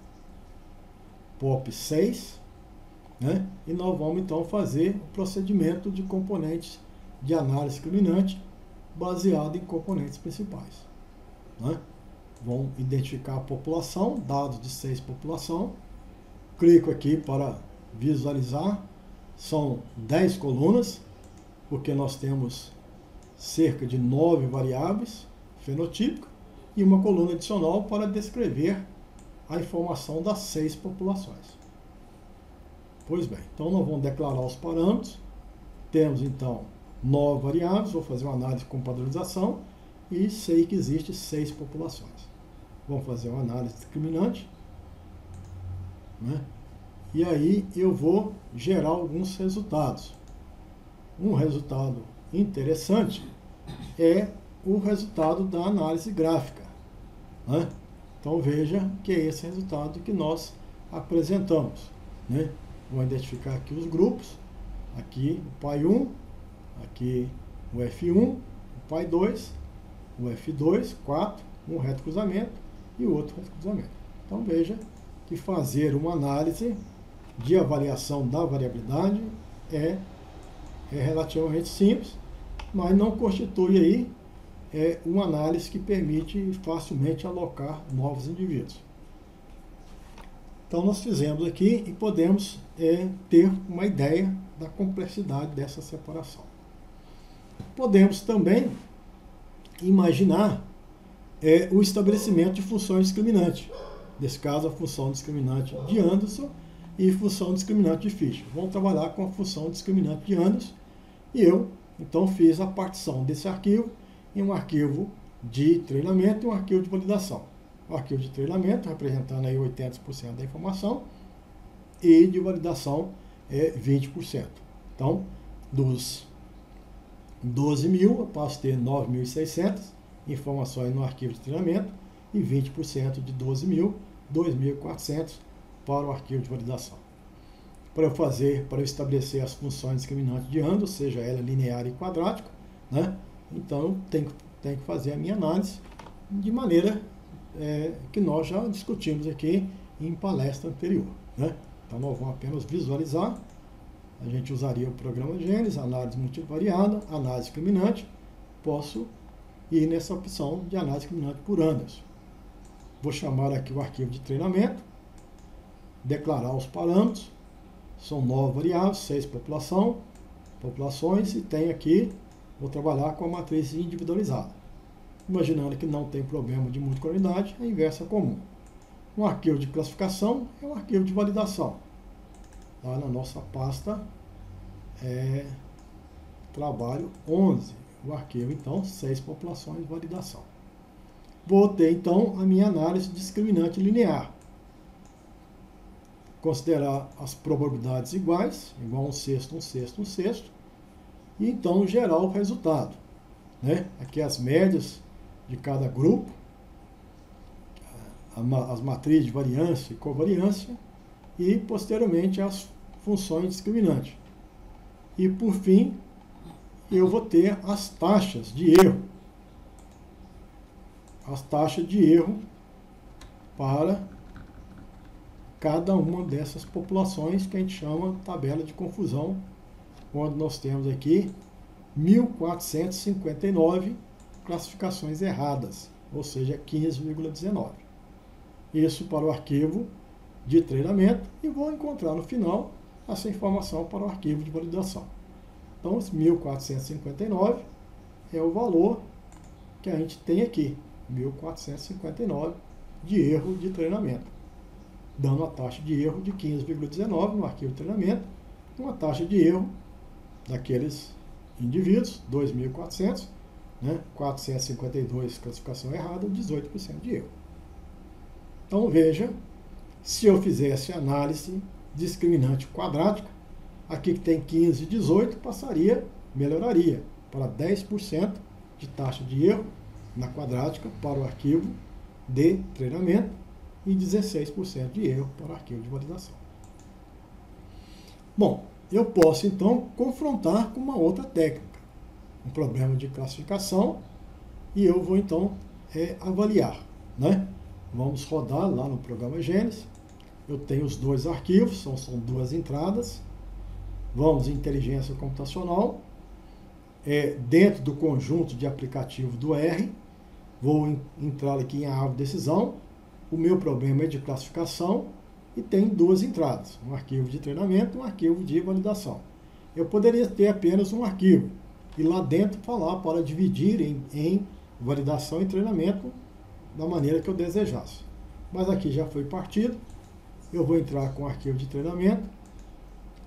POP6, né? E nós vamos então fazer o procedimento de componentes de análise discriminante baseado em componentes principais, né? Vão identificar a população, dados de 6 população. Clico aqui para visualizar, são 10 colunas, porque nós temos cerca de 9 variáveis fenotípicas e uma coluna adicional para descrever a informação das 6 populações. Pois bem, então nós vamos declarar os parâmetros, temos então 9 variáveis, vou fazer uma análise com padronização e sei que existe 6 populações. Vamos fazer uma análise discriminante, né? E aí eu vou gerar alguns resultados. Um resultado interessante é o resultado da análise gráfica, né? Então veja que é esse resultado que nós apresentamos, né? Vou identificar aqui os grupos, aqui o pai 1, aqui o F1, o pai 2, o F2, 4, um retrocruzamento e o outro retrocruzamento. Então veja que fazer uma análise de avaliação da variabilidade é relativamente simples, mas não constitui aí uma análise que permite facilmente alocar novos indivíduos. Então nós fizemos aqui e podemos ter uma ideia da complexidade dessa separação. Podemos também imaginar o estabelecimento de funções discriminantes. Nesse caso, a função discriminante de Anderson e função discriminante de Fisher. Vamos trabalhar com a função discriminante de Anderson e eu, então, fiz a partição desse arquivo em um arquivo de treinamento e um arquivo de validação. O arquivo de treinamento representando aí 80% da informação e de validação 20%. Então, dos 12.000, eu passo a ter 9.600 informações no arquivo de treinamento e 20% de 12.000, 2.400 para o arquivo de validação. Para eu estabelecer as funções discriminantes de Anderson, seja ela linear e quadrática, né? Então tenho que fazer a minha análise de maneira que nós já discutimos aqui em palestra anterior, né? Então nós vamos apenas visualizar. A gente usaria o programa Gênesis, análise multivariada, análise discriminante. Posso ir nessa opção de análise discriminante por Anderson. Vou chamar aqui o arquivo de treinamento, declarar os parâmetros, são 9 variáveis, 6 populações, e tem aqui, vou trabalhar com a matriz individualizada. Imaginando que não tem problema de multicoloralidade, a inversa é comum. Um arquivo de classificação é um arquivo de validação. Lá na nossa pasta trabalho 11, o arquivo, então, 6 populações de validação. Vou ter, então, a minha análise discriminante linear. Considerar as probabilidades iguais, igual a 1/6, 1/6, 1/6, e então gerar o resultado, né? Aqui as médias de cada grupo, as matrizes de variância e covariância, e posteriormente as funções discriminantes. E por fim, eu vou ter as taxas de erro. As taxas de erro para cada uma dessas populações, que a gente chama tabela de confusão, onde nós temos aqui 1.459 classificações erradas, ou seja, 15,19. Isso para o arquivo de treinamento, e vou encontrar no final essa informação para o arquivo de validação. Então, esse 1.459 é o valor que a gente tem aqui, 1.459 de erro de treinamento, dando a taxa de erro de 15,19 no arquivo de treinamento, uma taxa de erro daqueles indivíduos, 2.400, né, 452 classificação errada, 18% de erro. Então veja, se eu fizesse análise discriminante quadrática, aqui que tem 15 e 18, melhoraria para 10% de taxa de erro na quadrática para o arquivo de treinamento e 16% de erro para o arquivo de validação. Bom, eu posso então confrontar com uma outra técnica, um problema de classificação, e eu vou então avaliar, né? Vamos rodar lá no programa Gênesis. Eu tenho os dois arquivos, são duas entradas. Vamos em inteligência computacional, dentro do conjunto de aplicativo do R, vou entrar aqui em árvore de decisão. O meu problema é de classificação e tem duas entradas, um arquivo de treinamento e um arquivo de validação. Eu poderia ter apenas um arquivo e lá dentro falar para dividir em validação e treinamento da maneira que eu desejasse. Mas aqui já foi partido. Eu vou entrar com o arquivo de treinamento,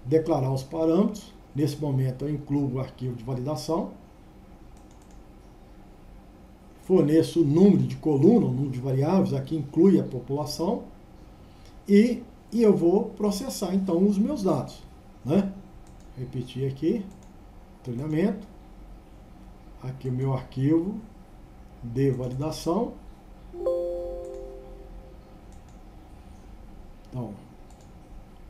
declarar os parâmetros. Nesse momento eu incluo o arquivo de validação, forneço o número de coluna, o número de variáveis, aqui inclui a população, e eu vou processar então os meus dados, né? Repetir aqui, treinamento, aqui o meu arquivo de validação. Então,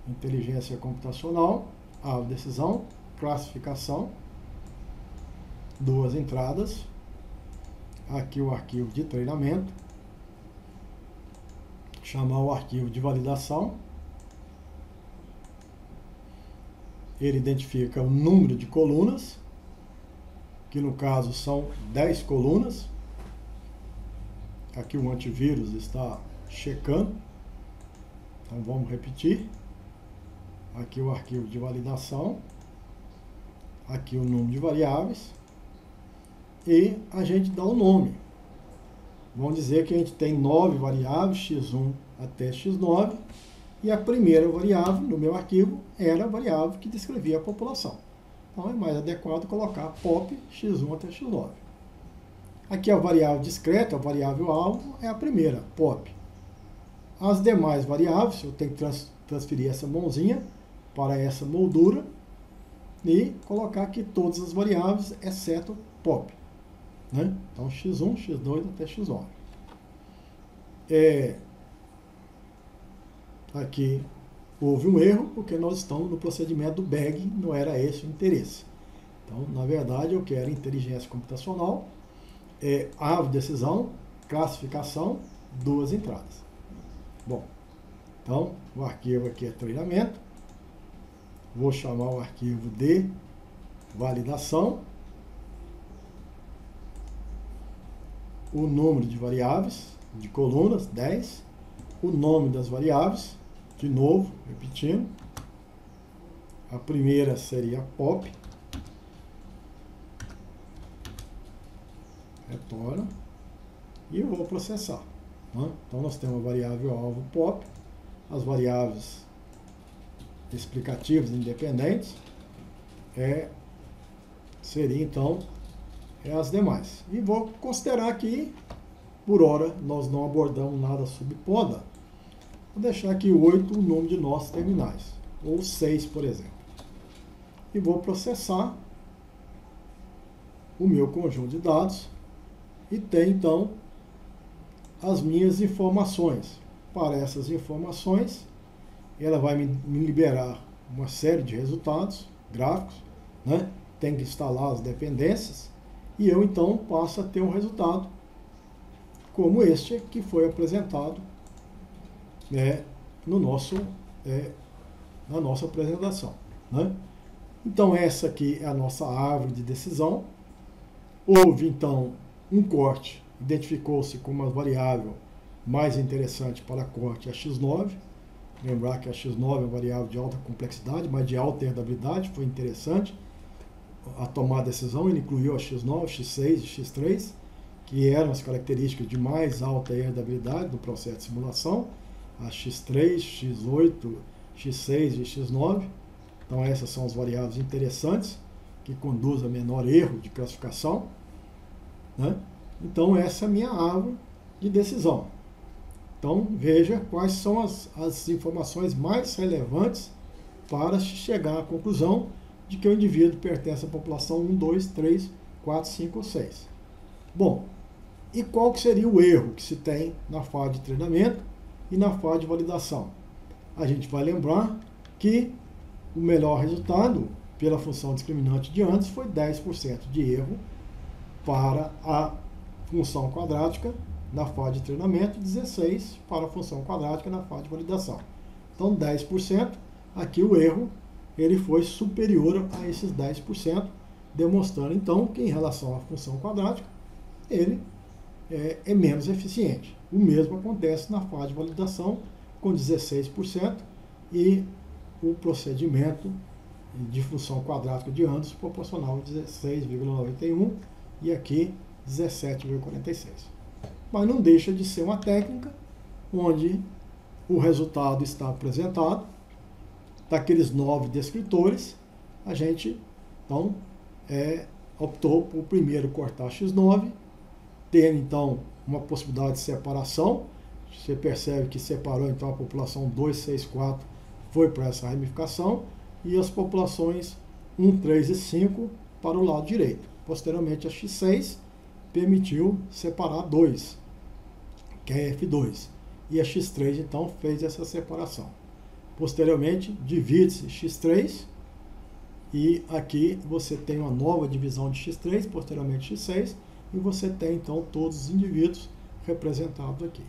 inteligência computacional, árvore de decisão, classificação, duas entradas, aqui o arquivo de treinamento, chamar o arquivo de validação, ele identifica o número de colunas, que no caso são 10 colunas, aqui o antivírus está checando Então vamos repetir. Aqui o arquivo de validação. Aqui o número de variáveis. E a gente dá o nome. Vamos dizer que a gente tem 9 variáveis, x1 até x9. E a primeira variável no meu arquivo era a variável que descrevia a população. Então é mais adequado colocar pop x1 até x9. Aqui a variável discreta, a variável alvo, é a primeira, pop. As demais variáveis, eu tenho que transferir essa mãozinha para essa moldura e colocar aqui todas as variáveis, exceto pop. Né? Então x1, x2 até x9. Aqui houve um erro, porque nós estamos no procedimento do bag, não era esse o interesse. Então, na verdade, eu quero inteligência computacional, árvore de decisão, classificação, 2 entradas. Bom, então, o arquivo aqui é treinamento. Vou chamar o arquivo de validação. O número de variáveis, de colunas, 10. O nome das variáveis, de novo, repetindo. A primeira seria pop. Retorna. E eu vou processar. Né? Então nós temos a variável alvo pop, as variáveis explicativas independentes, seria então as demais. E vou considerar que, por hora, nós não abordamos nada sobre poda. Vou deixar aqui 8 o número de nossos terminais, ou 6, por exemplo. E vou processar o meu conjunto de dados e ter, então, as minhas informações. Para essas informações, ela vai me liberar uma série de resultados gráficos, né? Tem que instalar as dependências, e eu, então, passo a ter um resultado como este que foi apresentado no na nossa apresentação. Né? Então, essa aqui é a nossa árvore de decisão. Houve, então, um corte, identificou-se como a variável mais interessante para corte a x9. Lembrar que a x9 é uma variável de alta complexidade, mas de alta herdabilidade, foi interessante. A tomar a decisão, ele incluiu a x9, x6 e x3, que eram as características de mais alta herdabilidade do processo de simulação, a x3, x8, x6 e x9. Então essas são as variáveis interessantes, que conduzem a menor erro de classificação. Né? Então essa é a minha árvore de decisão. Então veja quais são as informações mais relevantes para chegar à conclusão de que o indivíduo pertence à população 1, 2, 3, 4, 5 ou 6. Bom, e qual que seria o erro que se tem na fase de treinamento e na fase de validação? A gente vai lembrar que o melhor resultado pela função discriminante de antes foi 10% de erro para a função quadrática na fase de treinamento, 16% para a função quadrática na fase de validação. Então 10%, aqui o erro ele foi superior a esses 10%, demonstrando então que em relação à função quadrática ele é menos eficiente. O mesmo acontece na fase de validação com 16% e o procedimento de função quadrática de Anderson proporcional a 16,91 e aqui 17,46. Mas não deixa de ser uma técnica onde o resultado está apresentado. Daqueles 9 descritores, a gente então optou por primeiro cortar x9, tendo então uma possibilidade de separação. Você percebe que separou então a população 2, 6, 4 foi para essa ramificação e as populações 1, 3 e 5 para o lado direito. Posteriormente a x6 permitiu separar 2, que é F2, e a x3 então fez essa separação. Posteriormente, divide-se x3 e aqui você tem uma nova divisão de x3, posteriormente x6, e você tem então todos os indivíduos representados aqui.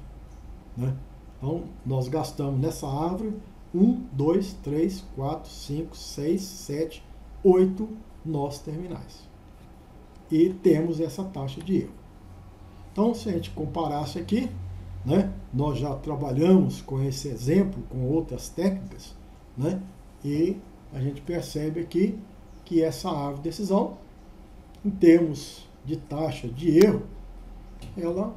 Né? Então, nós gastamos nessa árvore 1, 2, 3, 4, 5, 6, 7, 8 nós terminais. E temos essa taxa de erro. Então, se a gente comparasse aqui, né? Nós já trabalhamos com esse exemplo, com outras técnicas, né? E a gente percebe aqui que essa árvore de decisão, em termos de taxa de erro, ela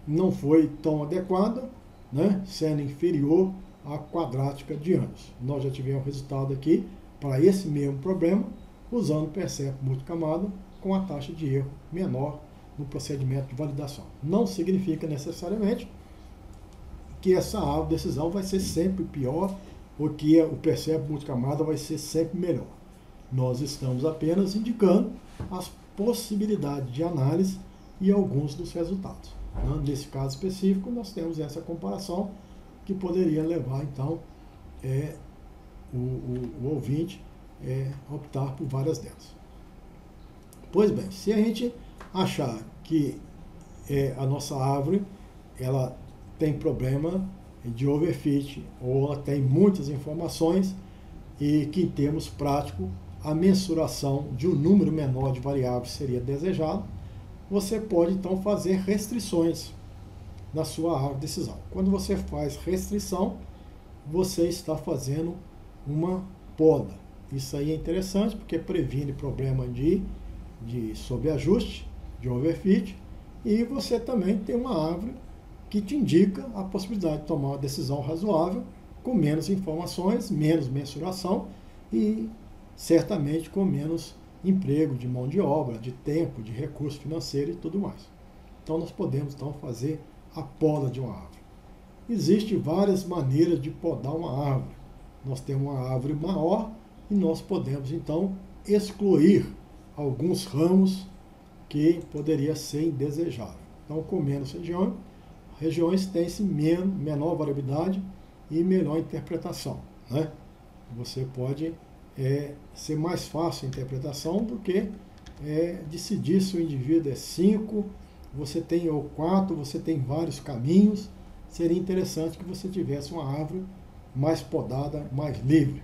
não foi tão adequada, né? Sendo inferior à quadrática de anos. Nós já tivemos resultado aqui para esse mesmo problema, usando o percepto multicamada com a taxa de erro menor no procedimento de validação. Não significa necessariamente que essa árvore de decisão vai ser sempre pior ou que o percepto multicamada vai ser sempre melhor. Nós estamos apenas indicando as possibilidades de análise e alguns dos resultados. Nesse caso específico, nós temos essa comparação que poderia levar, então, o ouvinte optar por várias delas. Pois bem, se a gente achar que a nossa árvore ela tem problema de overfit ou ela tem muitas informações e que, em termos práticos, a mensuração de um número menor de variáveis seria desejado, você pode então fazer restrições na sua árvore de decisão. Quando você faz restrição, você está fazendo uma poda. Isso aí é interessante porque previne problema de sobreajuste, de overfit, e você também tem uma árvore que te indica a possibilidade de tomar uma decisão razoável, com menos informações, menos mensuração e certamente com menos emprego de mão de obra, de tempo, de recurso financeiro e tudo mais. Então nós podemos então fazer a poda de uma árvore. Existem várias maneiras de podar uma árvore. Nós temos uma árvore maior e nós podemos então excluir alguns ramos que poderia ser indesejável. Então, com menos regiões têm-se menor variabilidade e melhor interpretação, né? Você pode ser mais fácil a interpretação do que decidir se o indivíduo é 5, você tem ou 4, você tem vários caminhos. Seria interessante que você tivesse uma árvore mais podada, mais livre.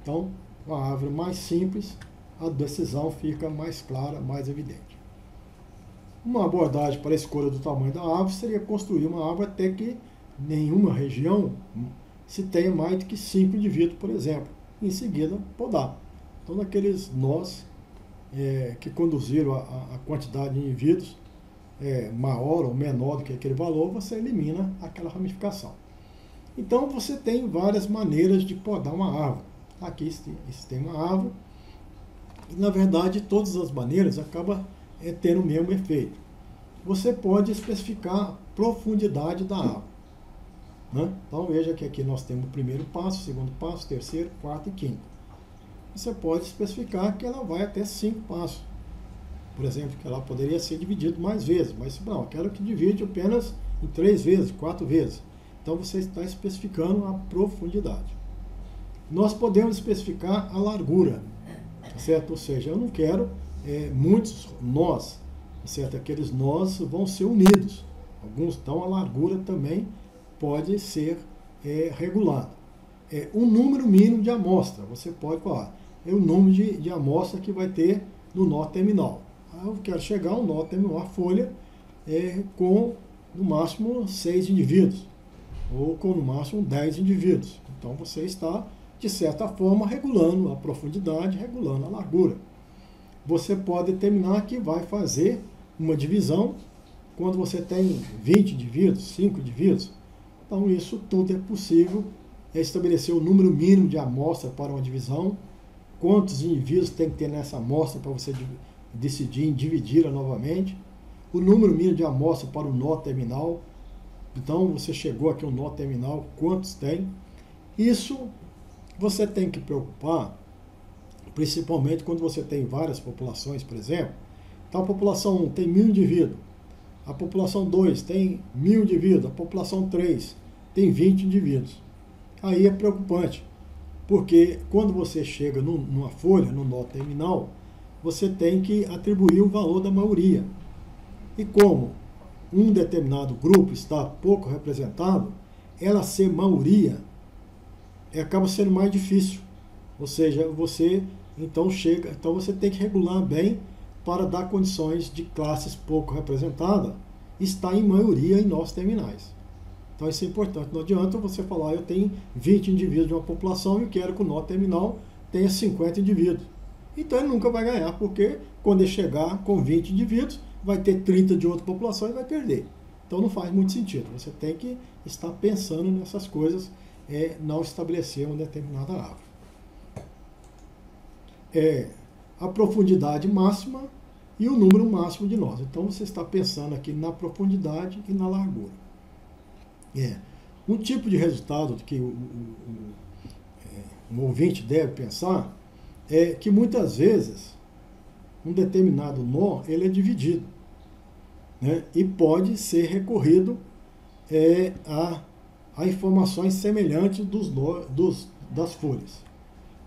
Então, uma árvore mais simples, a decisão fica mais clara, mais evidente. Uma abordagem para a escolha do tamanho da árvore seria construir uma árvore até que nenhuma região se tenha mais do que 5 indivíduos, por exemplo. Em seguida, podar. Então, aqueles nós que conduziram a quantidade de indivíduos maior ou menor do que aquele valor, você elimina aquela ramificação. Então, você tem várias maneiras de podar uma árvore. Aqui tem uma árvore, e na verdade, todas as maneiras acabam tendo o mesmo efeito. Você pode especificar a profundidade da árvore, né? Então, veja que aqui nós temos o primeiro passo, o segundo passo, o terceiro, quarto e quinto. Você pode especificar que ela vai até 5 passos. Por exemplo, que ela poderia ser dividida mais vezes, mas não, eu quero que divide apenas em 3 vezes, 4 vezes. Então, você está especificando a profundidade. Nós podemos especificar a largura, certo? Ou seja, eu não quero muitos nós, certo? Aqueles nós vão ser unidos. Alguns, então, a largura também pode ser regulada. Um número mínimo de amostra, você pode falar, é o número de amostra que vai ter no nó terminal. Eu quero chegar ao nó terminal, a folha, com no máximo 6 indivíduos, ou com no máximo 10 indivíduos. Então você está, de certa forma, regulando a profundidade, regulando a largura. Você pode determinar que vai fazer uma divisão quando você tem 20 indivíduos, 5 indivíduos. Então isso tudo é possível. Estabelecer o número mínimo de amostra para uma divisão, quantos indivíduos tem que ter nessa amostra para você decidir em dividi-la novamente, o número mínimo de amostra para o nó terminal. Então você chegou aqui ao nó terminal, quantos tem? Isso você tem que preocupar, principalmente quando você tem várias populações, por exemplo. Então a população 1 tem 1000 indivíduos, a população 2 tem 1000 indivíduos, a população 3 tem 20 indivíduos. Aí é preocupante, porque quando você chega numa folha, no nó terminal, você tem que atribuir o valor da maioria. E como um determinado grupo está pouco representado, ela ser maioria acaba sendo mais difícil. Ou seja, você então você tem que regular bem para dar condições de classes pouco representadas está em maioria em nós terminais. Então isso é importante. Não adianta você falar, eu tenho 20 indivíduos de uma população e quero que o nó terminal tenha 50 indivíduos. Então ele nunca vai ganhar, porque quando ele chegar com 20 indivíduos, vai ter 30 de outra população e vai perder. Então não faz muito sentido. Você tem que estar pensando nessas coisas, não estabelecer uma determinada árvore. A profundidade máxima e o número máximo de nós. Então você está pensando aqui na profundidade e na largura. Um tipo de resultado que um ouvinte deve pensar é que muitas vezes um determinado nó ele é dividido, né, e pode ser recorrido a informações semelhantes das folhas.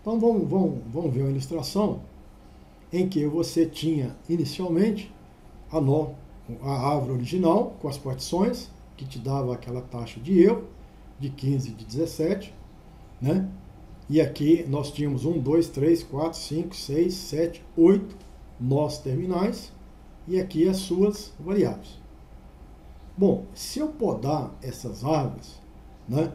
Então vamos ver uma ilustração em que você tinha inicialmente a árvore original com as partições, que te dava aquela taxa de erro de 15 e de 17, né? E aqui nós tínhamos 1, 2, 3, 4, 5, 6, 7, 8 nós terminais, e aqui as suas variáveis. Bom, se eu podar essas árvores, né,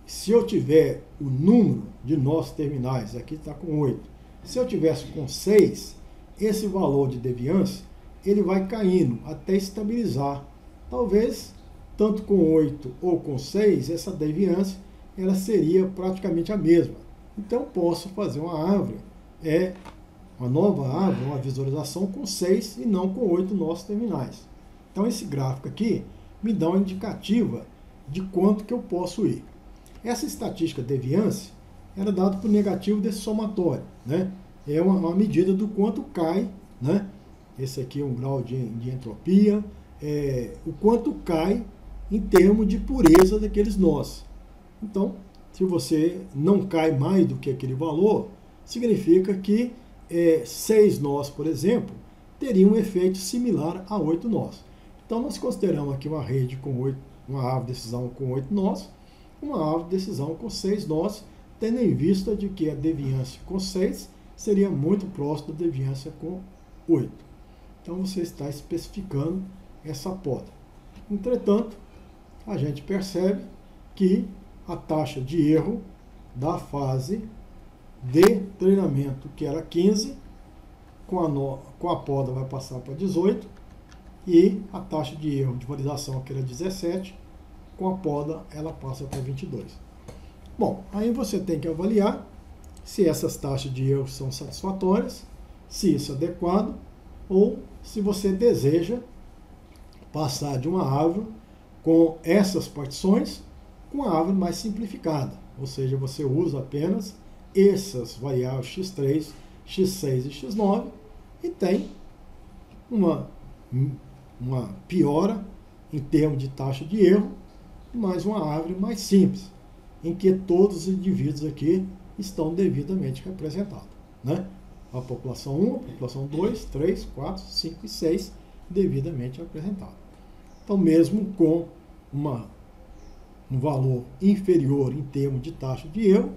se eu tiver o número de nós terminais, aqui está com 8, se eu tivesse com 6, esse valor de deviância ele vai caindo até estabilizar. Talvez, tanto com 8 ou com 6, essa deviância ela seria praticamente a mesma. Então, posso fazer uma árvore, uma nova árvore, uma visualização com 6 e não com 8 nós terminais. Então, esse gráfico aqui me dá uma indicativa de quanto que eu posso ir. Essa estatística de deviância era dada por negativo desse somatório, né? É uma medida do quanto cai, né? Esse aqui é um grau de entropia, o quanto cai em termos de pureza daqueles nós. Então, se você não cai mais do que aquele valor, significa que 6 nós, por exemplo, teriam um efeito similar a 8 nós. Então, nós consideramos aqui uma rede com uma árvore de decisão com 8 nós, uma árvore de decisão com 6 nós, tendo em vista de que a deviância com 6 seria muito próxima da deviância com 8. Então, você está especificando essa poda. Entretanto, a gente percebe que a taxa de erro da fase de treinamento, que era 15, com a poda vai passar para 18, e a taxa de erro de validação, que era 17, com a poda ela passa para 22. Bom, aí você tem que avaliar se essas taxas de erro são satisfatórias, se isso é adequado, ou se você deseja passar de uma árvore com essas partições com uma árvore mais simplificada, ou seja, você usa apenas essas variáveis x3, x6 e x9 e tem uma piora em termos de taxa de erro, mas uma árvore mais simples, em que todos os indivíduos aqui estão devidamente representados, né? A população 1, a população 2, 3, 4, 5 e 6 devidamente representados. Então, mesmo com um valor inferior em termos de taxa de erro,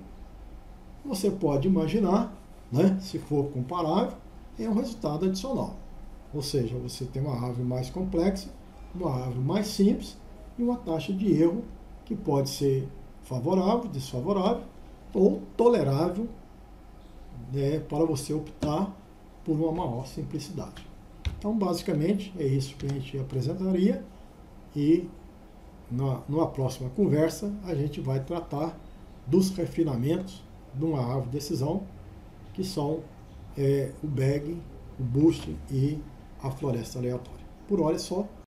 você pode imaginar, né, se for comparável, é um resultado adicional. Ou seja, você tem uma árvore mais complexa, uma árvore mais simples e uma taxa de erro que pode ser favorável, desfavorável ou tolerável, né, para você optar por uma maior simplicidade. Então, basicamente, é isso que a gente apresentaria e numa próxima conversa a gente vai tratar dos refinamentos de uma árvore de decisão, que são o bag, o boost e a floresta aleatória. Por hora é só.